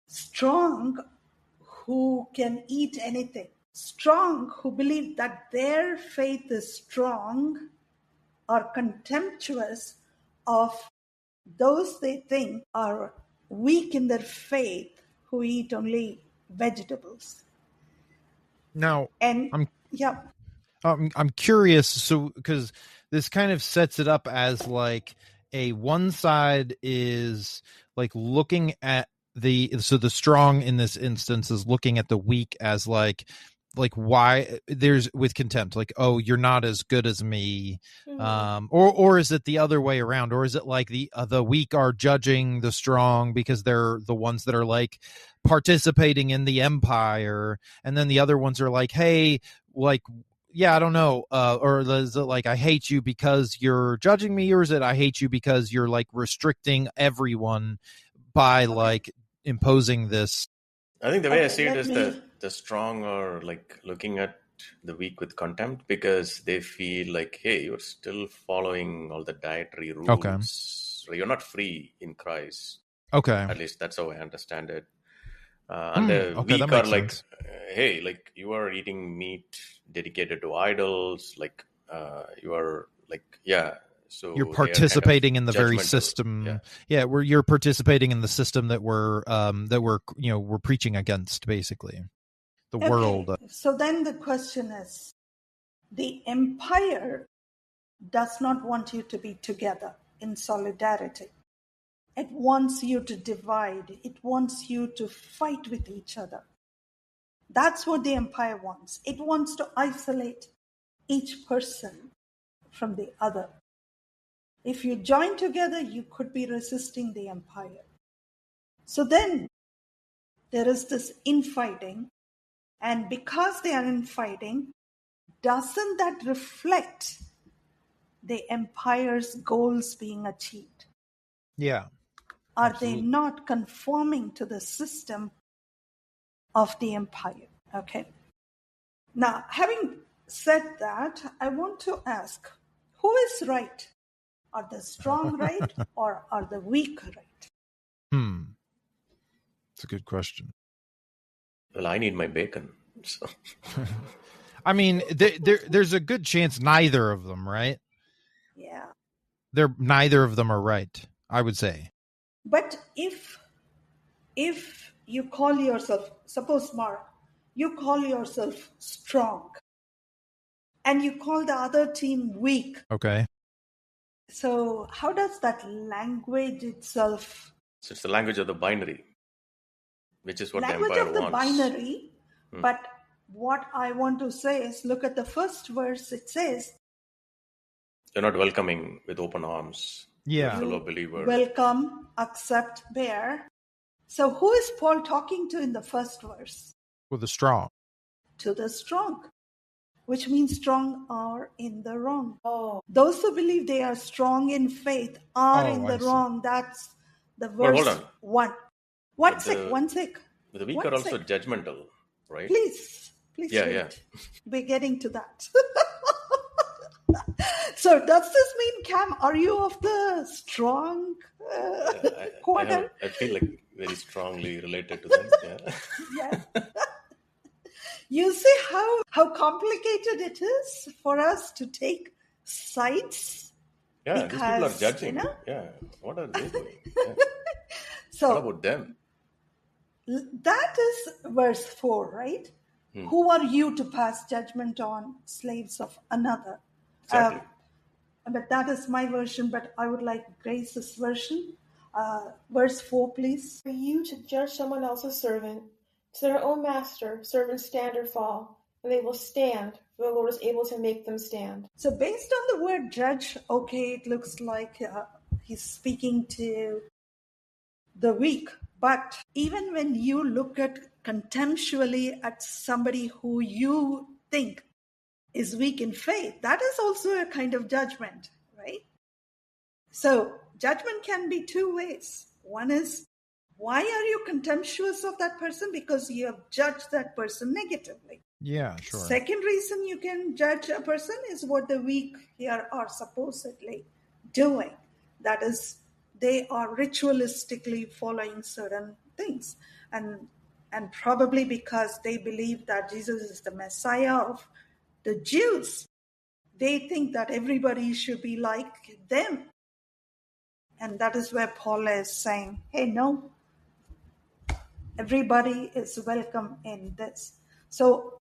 S2: Strong who can eat anything. Strong who believe that their faith is strong are contemptuous of those they think are weak in their faith who eat only vegetables.
S3: Now,
S2: And
S3: I'm curious, so because this kind of sets it up as like one side is like looking at the strong in this instance is looking at the weak as like why there's with contempt, like, oh, you're not as good as me. Or is it the other way around, or is it like the weak are judging the strong because they're the ones that are like participating in the empire, and then the other ones are like, hey, like, yeah, I don't know, or is it like I hate you because you're judging me, or is it I hate you because you're like restricting everyone by like imposing this?
S1: I think the way I see it is the strong are like looking at the weak with contempt because they feel like, hey, you're still following all the dietary rules.
S3: Okay.
S1: So you're not free in Christ.
S3: Okay.
S1: At least that's how I understand it. And the weak are like, hey, like you are eating meat dedicated to idols. Like you are like, yeah. So
S3: you're
S1: they are kind of
S3: participating in the very
S1: judgmental.
S3: system.
S1: Yeah.
S3: Where you're participating in the system that we're preaching against, basically the world.
S2: So then the question is, the empire does not want you to be together in solidarity. It wants you to divide. It wants you to fight with each other. That's what the empire wants. It wants to isolate each person from the other. If you join together, you could be resisting the empire. So then there is this infighting, and because they are infighting, doesn't that reflect the empire's goals being achieved?
S3: Yeah.
S2: Are
S3: Absolutely.
S2: they not conforming to the system of the empire? Okay. Now, having said that, I want to ask, who is right? Are the strong right or are the weak right?
S3: It's a good question.
S1: Well, I need my bacon. So.
S3: I mean, there's a good chance neither of them, right?
S2: Yeah.
S3: Neither of them are right, I would say.
S2: But if you call yourself, suppose Mark, you call yourself strong and you call the other team weak.
S3: Okay.
S2: So how does that language itself?
S1: So it's the language of the binary, which is what
S2: Language
S1: the
S2: of
S1: empire
S2: the
S1: wants.
S2: binary. But what I want to say is, look at the first verse. It says,
S1: you're not welcoming with open arms.
S3: Yeah.
S1: Your fellow believer.
S2: Welcome, accept, bear. So who is Paul talking to in the first verse?
S3: With the strong.
S2: To the strong, which means strong are in the wrong.
S4: Oh.
S2: Those who believe they are strong in faith are in the
S3: I see.
S2: wrong. That's the
S1: Well,
S2: verse
S1: hold on.
S2: 1. One sec.
S1: The weak are also judgmental, right?
S2: Please
S1: Yeah,
S2: wait.
S1: yeah.
S2: We're getting to that. So does this mean, Cam, are you of the strong quarter?
S1: I feel like very strongly related to them. Yeah.
S2: Yeah. You see how complicated it is for us to take sides?
S1: Yeah,
S2: Because,
S1: these people are judging.
S2: you know?
S1: Yeah, what are they doing? Yeah.
S2: So
S1: what about them?
S2: that is verse 4, right? Who are you to pass judgment on slaves of another?
S1: Exactly.
S2: But that is my version, but I would like Grace's version. Verse 4, please.
S4: For you to judge someone else's servant, to their own master, servants stand or fall, and they will stand, for the Lord is able to make them stand.
S2: So based on the word judge, okay, it looks like he's speaking to the weak. But even when you look at contemptually at somebody who you think is weak in faith, that is also a kind of judgment, right? So judgment can be two ways. One is, why are you contemptuous of that person? Because you have judged that person negatively.
S3: Yeah, sure.
S2: Second reason you can judge a person is what the weak here are supposedly doing. That is, they are ritualistically following certain things. And probably because they believe that Jesus is the Messiah of the Jews, they think that everybody should be like them. And that is where Paul is saying, hey, no, everybody is welcome in this. So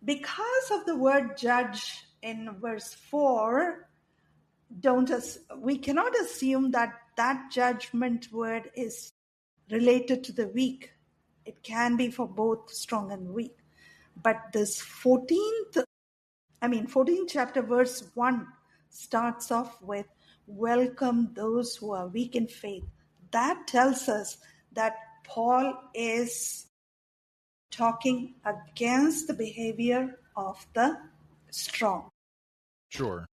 S2: because of the word judge in verse 4, we cannot assume that judgment word is related to the weak. It can be for both strong and weak. But this 14th chapter, verse 1 starts off with, welcome those who are weak in faith. That tells us that Paul is talking against the behavior of the strong.
S3: Sure.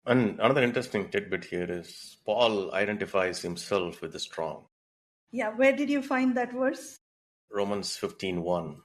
S1: And another interesting tidbit here is Paul identifies himself with the strong.
S2: Yeah, where did you find that verse?
S1: Romans 15:1.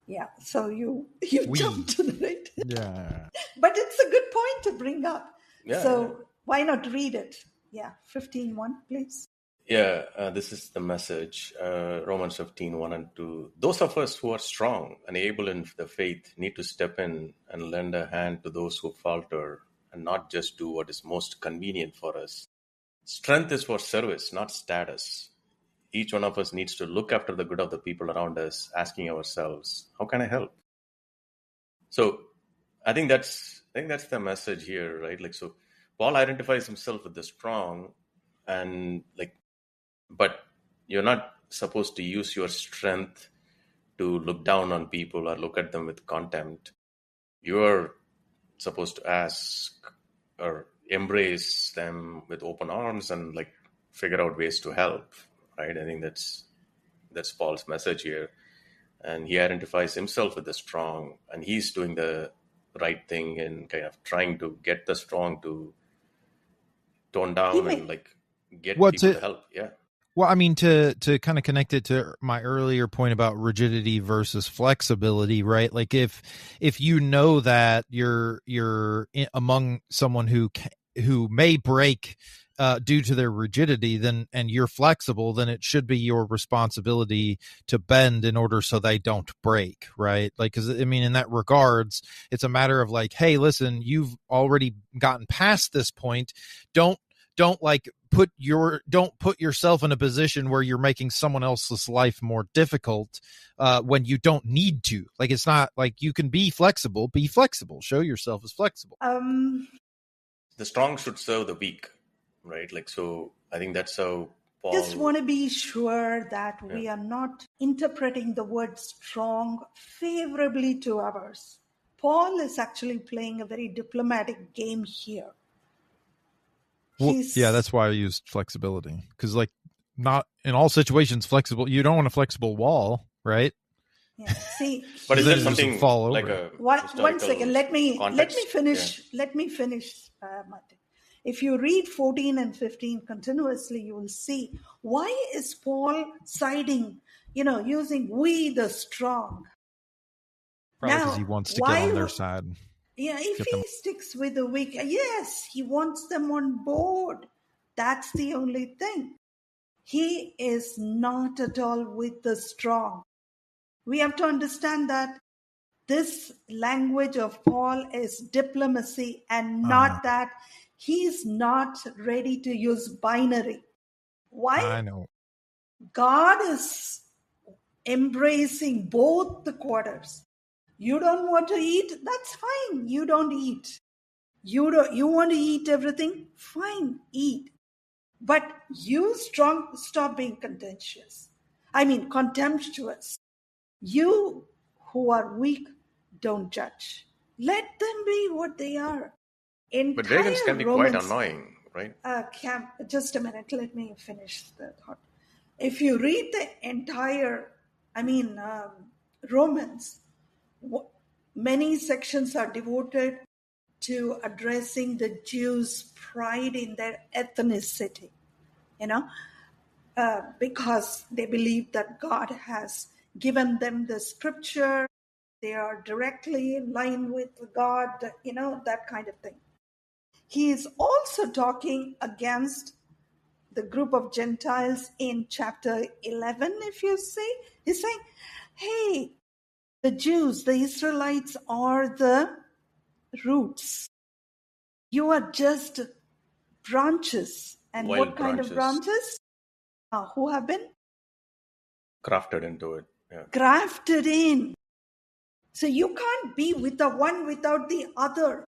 S2: Yeah, so you jumped to the right.
S3: Yeah.
S2: But it's a good point to bring up.
S1: Yeah,
S2: so why not read it? Yeah, 15:1, please.
S1: Yeah, this is the message. Romans 15:1 and 2. Those of us who are strong and able in the faith need to step in and lend a hand to those who falter and not just do what is most convenient for us. Strength is for service, not status. Each one of us needs to look after the good of the people around us, asking ourselves, how can I help? So I think that's the message here, right? Like, so Paul identifies himself with the strong, and but you're not supposed to use your strength to look down on people or look at them with contempt. You're supposed to ask or embrace them with open arms and figure out ways to help, right? I think that's Paul's message here. And he identifies himself with the strong, and he's doing the right thing and kind of trying to get the strong to tone down and get people to help. Yeah.
S3: Well, I mean, to kind of connect it to my earlier point about rigidity versus flexibility, right? Like if you know that you're among someone who may break due to their rigidity, and you're flexible, then it should be your responsibility to bend in order so they don't break, right? Like, because I mean, in that regards, it's a matter of hey, listen, you've already gotten past this point. Don't put yourself in a position where you're making someone else's life more difficult when you don't need to. Like, it's not like you can be flexible. Show yourself as flexible.
S1: The strong should serve the weak, right? So I think that's how Paul...
S2: Just want to be sure that we are not interpreting the word strong favorably to ours. Paul is actually playing a very diplomatic game here.
S3: Well, yeah, that's why I used flexibility, because not in all situations flexible. You don't want a flexible wall, right?
S2: Yeah. See,
S1: but is that something
S3: fall
S1: like
S3: over?
S2: One second. Let me finish.
S1: Yeah.
S2: Let me finish, Martin. If you read 14 and 15 continuously, you will see why is Paul siding, using we the strong.
S3: Probably because he wants to get on their side.
S2: Yeah, if he sticks with the weak, yes, he wants them on board. That's the only thing. He is not at all with the strong. We have to understand that this language of Paul is diplomacy and not that he's not ready to use binary. Why?
S3: I know.
S2: God is embracing both the quarters. You don't want to eat? That's fine. You don't eat. You want to eat everything? Fine, eat. But you stop being contemptuous. You who are weak, don't judge. Let them be what they are.
S1: But dragons can be quite annoying, right?
S2: Just a minute. Let me finish the thought. If you read the entire, Romans, many sections are devoted to addressing the Jews' pride in their ethnicity, because they believe that God has given them the scripture. They are directly in line with God, that kind of thing. He is also talking against the group of Gentiles in chapter 11, if you see. He's saying, hey, the Jews, the Israelites are the roots. You are just branches. And
S1: Wild
S2: what kind of branches? Who have been?
S1: Grafted into it. Yeah.
S2: Grafted in. So you can't be with the one without the other.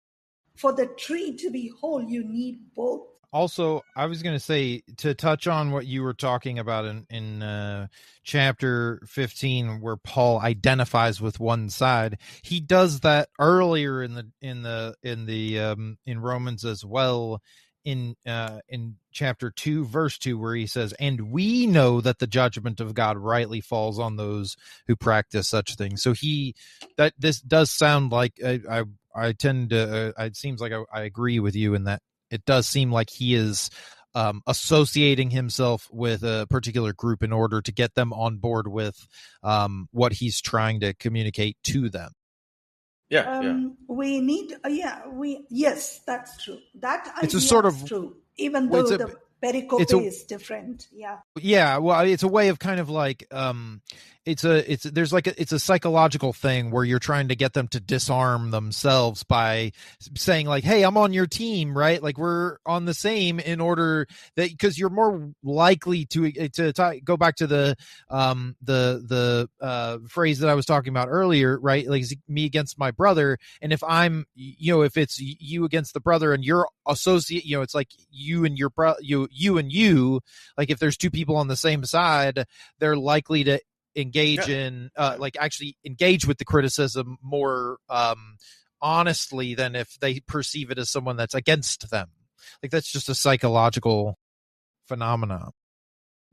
S2: For the tree to be whole, you need both.
S3: Also, I was going to say, to touch on what you were talking about in chapter 15, where Paul identifies with one side, he does that earlier in Romans as well, in chapter 2, verse 2, where he says, "And we know that the judgment of God rightly falls on those who practice such things." So this does sound like I tend to. It seems like I agree with you in that. It does seem like he is associating himself with a particular group in order to get them on board with what he's trying to communicate to them.
S2: We need, yes, that's true. That idea is true, even though the pericope is different. Yeah.
S3: Yeah. Well, it's a way of kind of it's a psychological thing where you're trying to get them to disarm themselves by saying like, hey, I'm on your team, right? Like we're on the same, in order that, because you're more likely to go back to the phrase that I was talking about earlier, right? Like me against my brother. And if I'm, if it's you against the brother and you're associate, it's like you and your you and you, like if there's two people on the same side, they're likely to engage in like actually engage with the criticism more honestly than if they perceive it as someone that's against them. Like that's just a psychological phenomenon.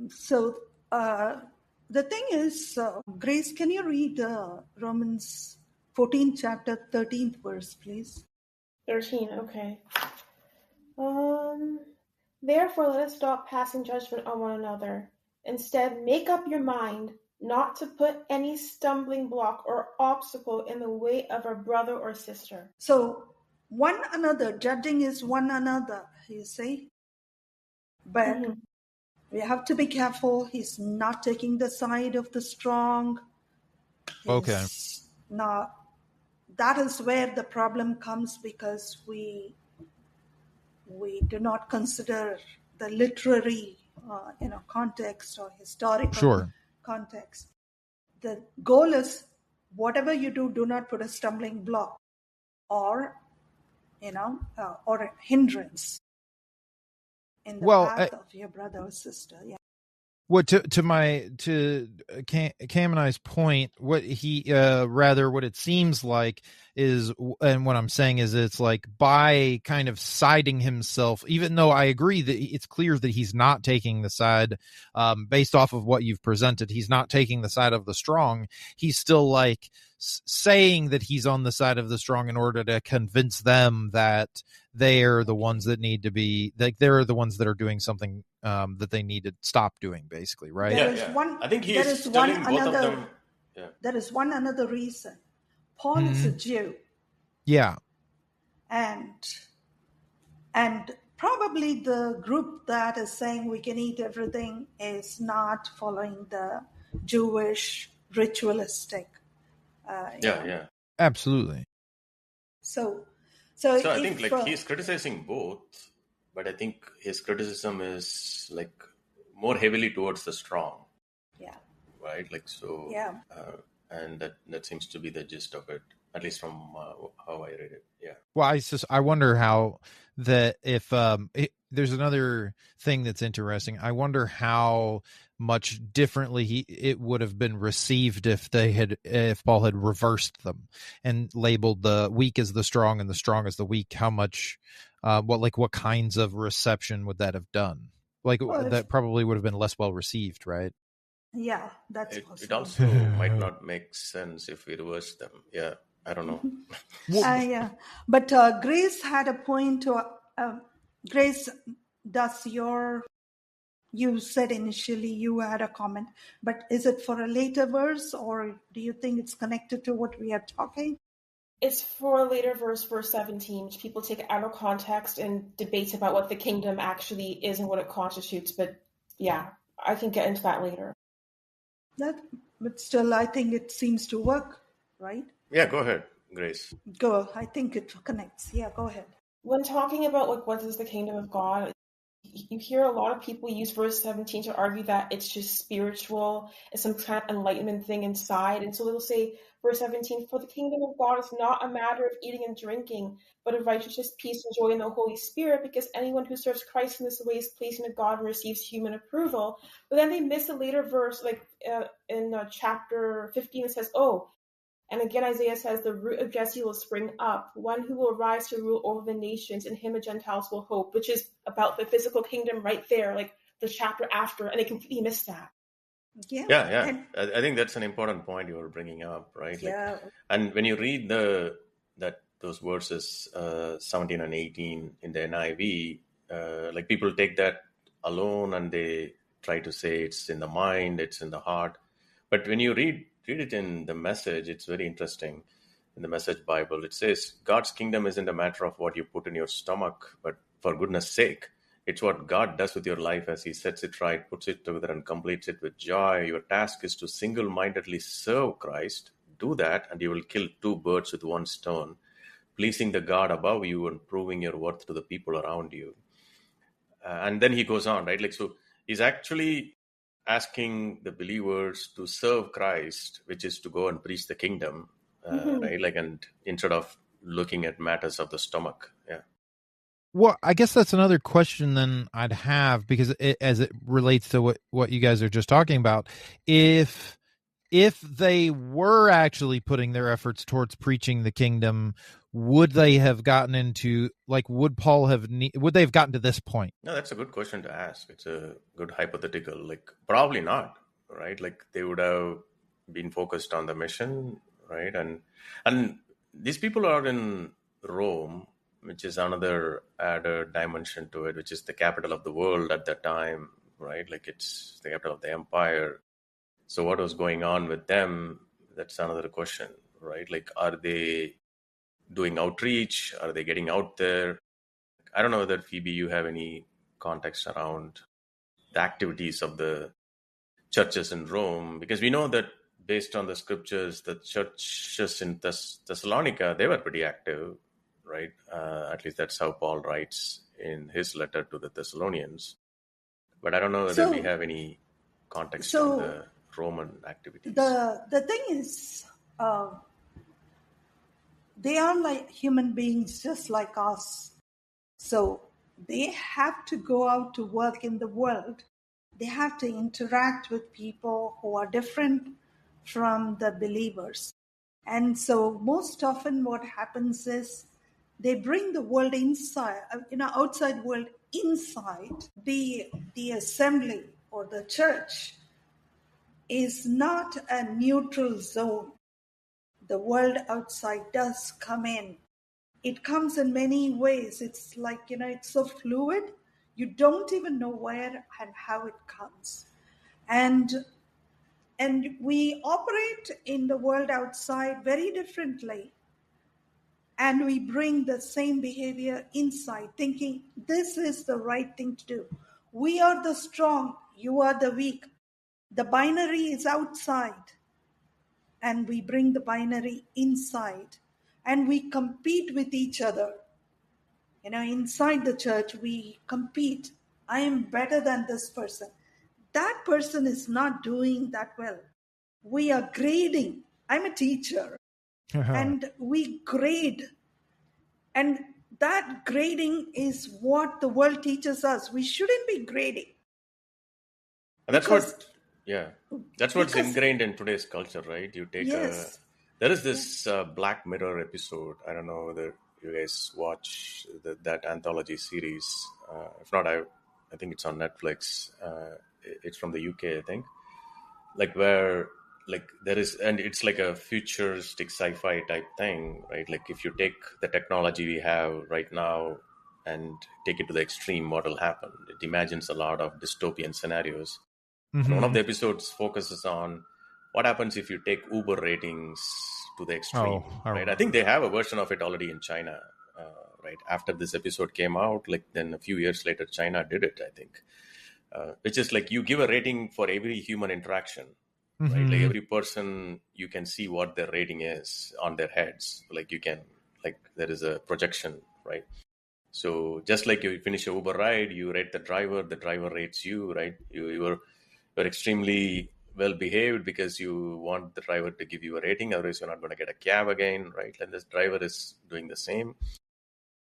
S2: So the thing is, Grace, can you read Romans 14 chapter 13th verse, please?
S4: 13, okay. Therefore, let us stop passing judgment on one another. Instead, make up your mind not to put any stumbling block or obstacle in the way of our brother or sister.
S2: So one another, judging is one another, you see. But we have to be careful. He's not taking the side of the strong.
S3: Okay.
S2: Not. That is where the problem comes, because we do not consider the literary context or historical context. The goal is, whatever you do not put a stumbling block or or a hindrance in the path of your brother or sister. Yeah.
S3: What to Cam and I's point, what it seems like is, and what I'm saying is, it's like by kind of siding himself, even though I agree that it's clear that he's not taking the side, based off of what you've presented, he's not taking the side of the strong. He's still like saying that he's on the side of the strong in order to convince them that they're the ones that need to be, like they're the ones that are doing something that they need to stop doing, basically, right?
S1: I think he is telling both of them. Yeah.
S2: There is one another reason. Paul is a Jew.
S3: Yeah.
S2: And probably the group that is saying we can eat everything is not following the Jewish ritualistic.
S3: Absolutely.
S2: So
S1: I think like he's criticizing both, but I think his criticism is like more heavily towards the strong.
S2: Yeah.
S1: Right. Like so.
S2: Yeah.
S1: And that seems to be the gist of it, at least from how I read it. Yeah.
S3: Well, I wonder how that if there's another thing that's interesting. I wonder how much differently it would have been received if Paul had reversed them and labeled the weak as the strong and the strong as the weak. How much, what kinds of reception would that have done? That probably would have been less well received, right?
S2: Yeah, that's possible.
S1: It also might not make sense if we reverse them. Yeah, I don't know.
S2: Yeah, but Grace had a point. Grace, you said initially you had a comment, but is it for a later verse, or do you think it's connected to what we are talking?
S4: It's for a later verse 17, which people take out of context and debates about what the kingdom actually is and what it constitutes. But yeah, I can get into that later.
S2: But still, I think it seems to work, right?
S1: Yeah, go ahead, Grace.
S2: Go. I think it connects. Yeah, go ahead.
S4: When talking about what is the kingdom of God, you hear a lot of people use verse 17 to argue that it's just spiritual, it's some kind of enlightenment thing inside. And so they'll say, verse 17, for the kingdom of God is not a matter of eating and drinking, but of righteousness, peace, and joy in the Holy Spirit, because anyone who serves Christ in this way is pleasing to God and receives human approval. But then they miss a later verse, like in chapter 15, it says, and again, Isaiah says, the root of Jesse will spring up, one who will rise to rule over the nations, and him the Gentiles will hope, which is about the physical kingdom right there, like the chapter after, and they completely missed that.
S1: Yeah. I think that's an important point you were bringing up, right?
S2: Yeah.
S1: And when you read those verses 17 and 18 in the NIV, like people take that alone and they try to say it's in the mind, it's in the heart. But when you read it in the Message, it's very interesting. In the Message Bible, it says God's kingdom isn't a matter of what you put in your stomach, but for goodness sake, It's what God does with your life as he sets it right, puts it together, and completes it with joy. Your task is to single-mindedly serve Christ. Do that, and you will kill two birds with one stone, pleasing the God above you and proving your worth to the people around you. And then he goes on, right? Like, so he's actually asking the believers to serve Christ, which is to go and preach the kingdom, right? Like, and instead of looking at matters of the stomach. Yeah.
S3: Well, I guess that's another question then I'd have, because as it relates to what you guys are just talking about, if they were actually putting their efforts towards preaching the kingdom, would they have gotten into, like, would they have gotten to this point?
S1: No, that's a good question to ask. It's a good hypothetical. Like, probably not, right? Like, they would have been focused on the mission, right? And these people are in Rome, which is another added dimension to it, which is the capital of the world at that time, right? Like, it's the capital of the empire. So what was going on with them? That's another question, right? Like, are they doing outreach? Are they getting out there? I don't know whether, Phoebe, you have any context around the activities of the churches in Rome, because we know that based on the scriptures, the churches in Thessalonica, they were pretty active, right? At least that's how Paul writes in his letter to the Thessalonians. But I don't know whether we have any context on the Roman activities.
S2: The thing is, they are like human beings just like us. So they have to go out to work in the world. They have to interact with people who are different from the believers. And so most often what happens is they bring the world inside, outside world inside. The assembly or the church is not a neutral zone. The world outside does come in. It comes in many ways. It's like, it's so fluid. You don't even know where and how it comes. And we operate in the world outside very differently. And we bring the same behavior inside, thinking this is the right thing to do. We are the strong, you are the weak. The binary is outside. And we bring the binary inside. And we compete with each other. Inside the church, we compete. I am better than this person. That person is not doing that well. We are grading. I'm a teacher. And we grade. And that grading is what the world teaches us. We shouldn't be grading.
S1: And that's what's ingrained in today's culture, right? You take there is this Black Mirror episode. I don't know whether you guys watch that anthology series. If not, I think it's on Netflix. It's from the UK, I think. Like, where like there is, and it's like a futuristic sci-fi type thing, right? Like, if you take the technology we have right now and take it to the extreme, what will happen? It imagines a lot of dystopian scenarios. Mm-hmm. One of the episodes focuses on what happens if you take Uber ratings to the extreme, right? I think they have a version of it already in China, right? After this episode came out, like, then a few years later, China did it, I think. Which is like, you give a rating for every human interaction, mm-hmm. right? Like, every person, you can see what their rating is on their heads. Like, you can, like, there is a projection, right? So just like you finish a Uber ride, you rate the driver rates you, right? You're extremely well behaved because you want the driver to give you a rating, otherwise you're not going to get a cab again, right? And this driver is doing the same.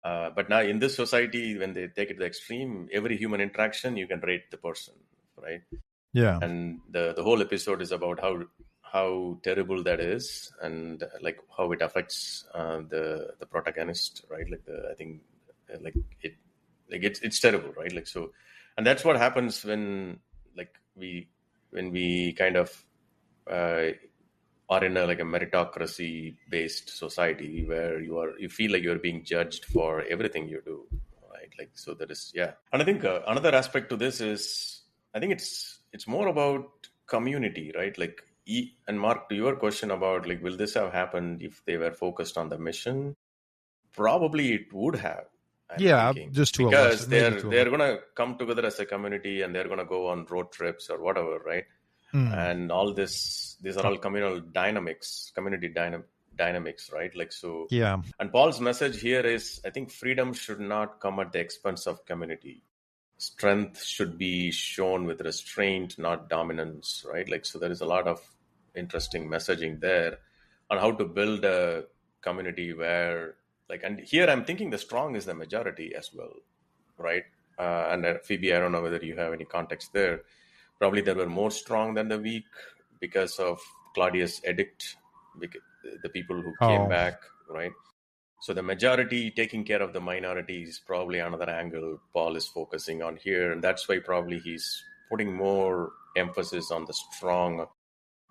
S1: But now in this society, when they take it to the extreme, every human interaction, you can rate the person, right?
S3: Yeah.
S1: And the whole episode is about how terrible that is, and like how it affects the protagonist, right? Like, I think like it's terrible, right? Like, so, and that's what happens when we kind of are in a meritocracy based society where you feel like you're being judged for everything you do, right? Like, so that is, yeah. And I think another aspect to this is, I think it's more about community, right? Like, and Mark, to your question about, like, will this have happened if they were focused on the mission? Probably it would have. I'm
S3: Yeah,
S1: thinking,
S3: just two of us,
S1: because
S3: maybe
S1: they're
S3: two of
S1: they're
S3: us.
S1: gonna come together as a community and they're gonna go on road trips or whatever, right?
S3: Mm.
S1: And all these are all communal dynamics, community dynamics, right? Like, so,
S3: Yeah.
S1: and Paul's message here is, I think freedom should not come at the expense of community. Strength should be shown with restraint, not dominance, right? Like, so there is a lot of interesting messaging there on how to build a community where, like, and here I'm thinking the strong is the majority as well, right? And Phoebe, I don't know whether you have any context there. Probably there were more strong than the weak because of Claudius' edict, the people who came
S3: Oh,
S1: back, right? So the majority taking care of the minority is probably another angle Paul is focusing on here. And that's why probably he's putting more emphasis on the strong,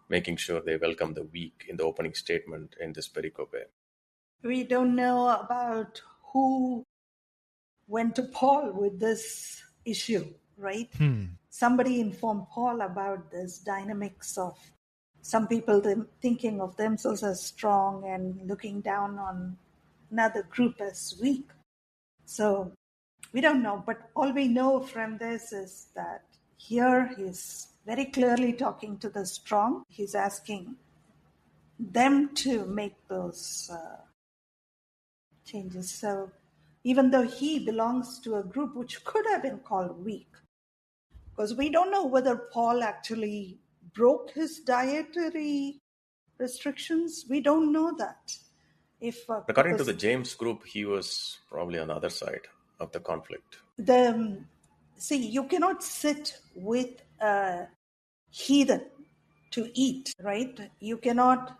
S1: making sure they welcome the weak in the opening statement in this pericope.
S2: We don't know about who went to Paul with this issue, right? Somebody informed Paul about this dynamics of some people thinking of themselves as strong and looking down on another group as weak. So we don't know, but all we know from this is that here he's very clearly talking to the strong. He's asking them to make those changes. So even though he belongs to a group which could have been called weak, because we don't know whether Paul actually broke his dietary restrictions. We don't know that. If
S1: According to the James group, he was probably on the other side of the conflict.
S2: you cannot sit with a heathen to eat, right? You cannot.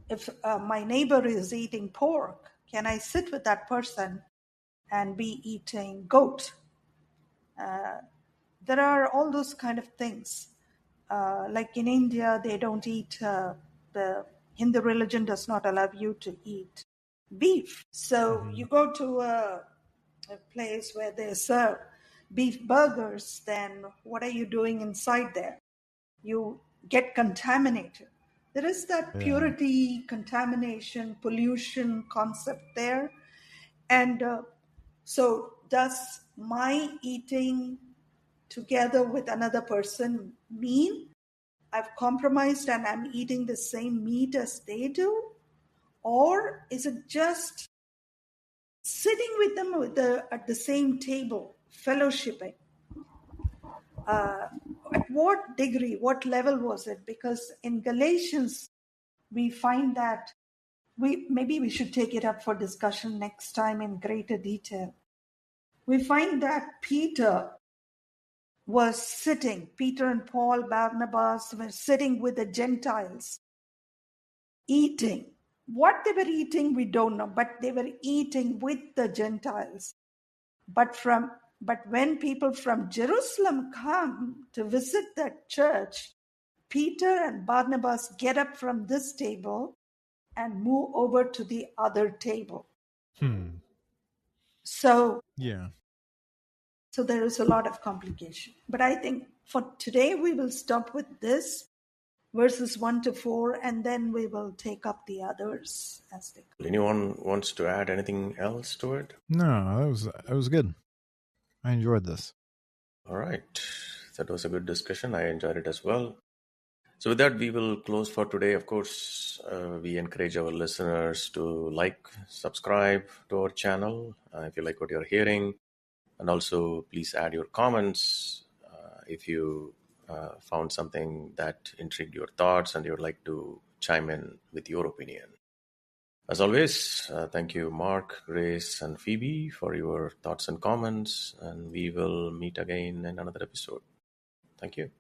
S2: If my neighbor is eating pork, can I sit with that person and be eating goat? There are all those kind of things. Like in India, they don't eat, the Hindu religion does not allow you to eat beef. So you go to a place where they serve beef burgers, then what are you doing inside there? You get contaminated. There is that purity, contamination, pollution concept there. And so, does my eating together with another person mean I've compromised and I'm eating the same meat as they do? Or is it just sitting with them at the same table, fellowshipping? At what degree, what level was it? Because in Galatians, we find that maybe we should take it up for discussion next time in greater detail. We find that Peter and Paul, Barnabas were sitting with the Gentiles, eating. What they were eating, we don't know, but they were eating with the Gentiles. But when people from Jerusalem come to visit that church, Peter and Barnabas get up from this table and move over to the other table. So there is a lot of complication. But I think for today, we will stop with this, verses 1 to 4, and then we will take up the others as they come.
S1: Anyone wants to add anything else to it?
S3: no, that was good. I enjoyed this.
S1: All right. That was a good discussion. I enjoyed it as well. So with that, we will close for today. Of course, we encourage our listeners to like, subscribe to our channel if you like what you're hearing. And also, please add your comments if you found something that intrigued your thoughts and you'd like to chime in with your opinion. As always, thank you, Mark, Grace, and Phoebe, for your thoughts and comments. And we will meet again in another episode. Thank you.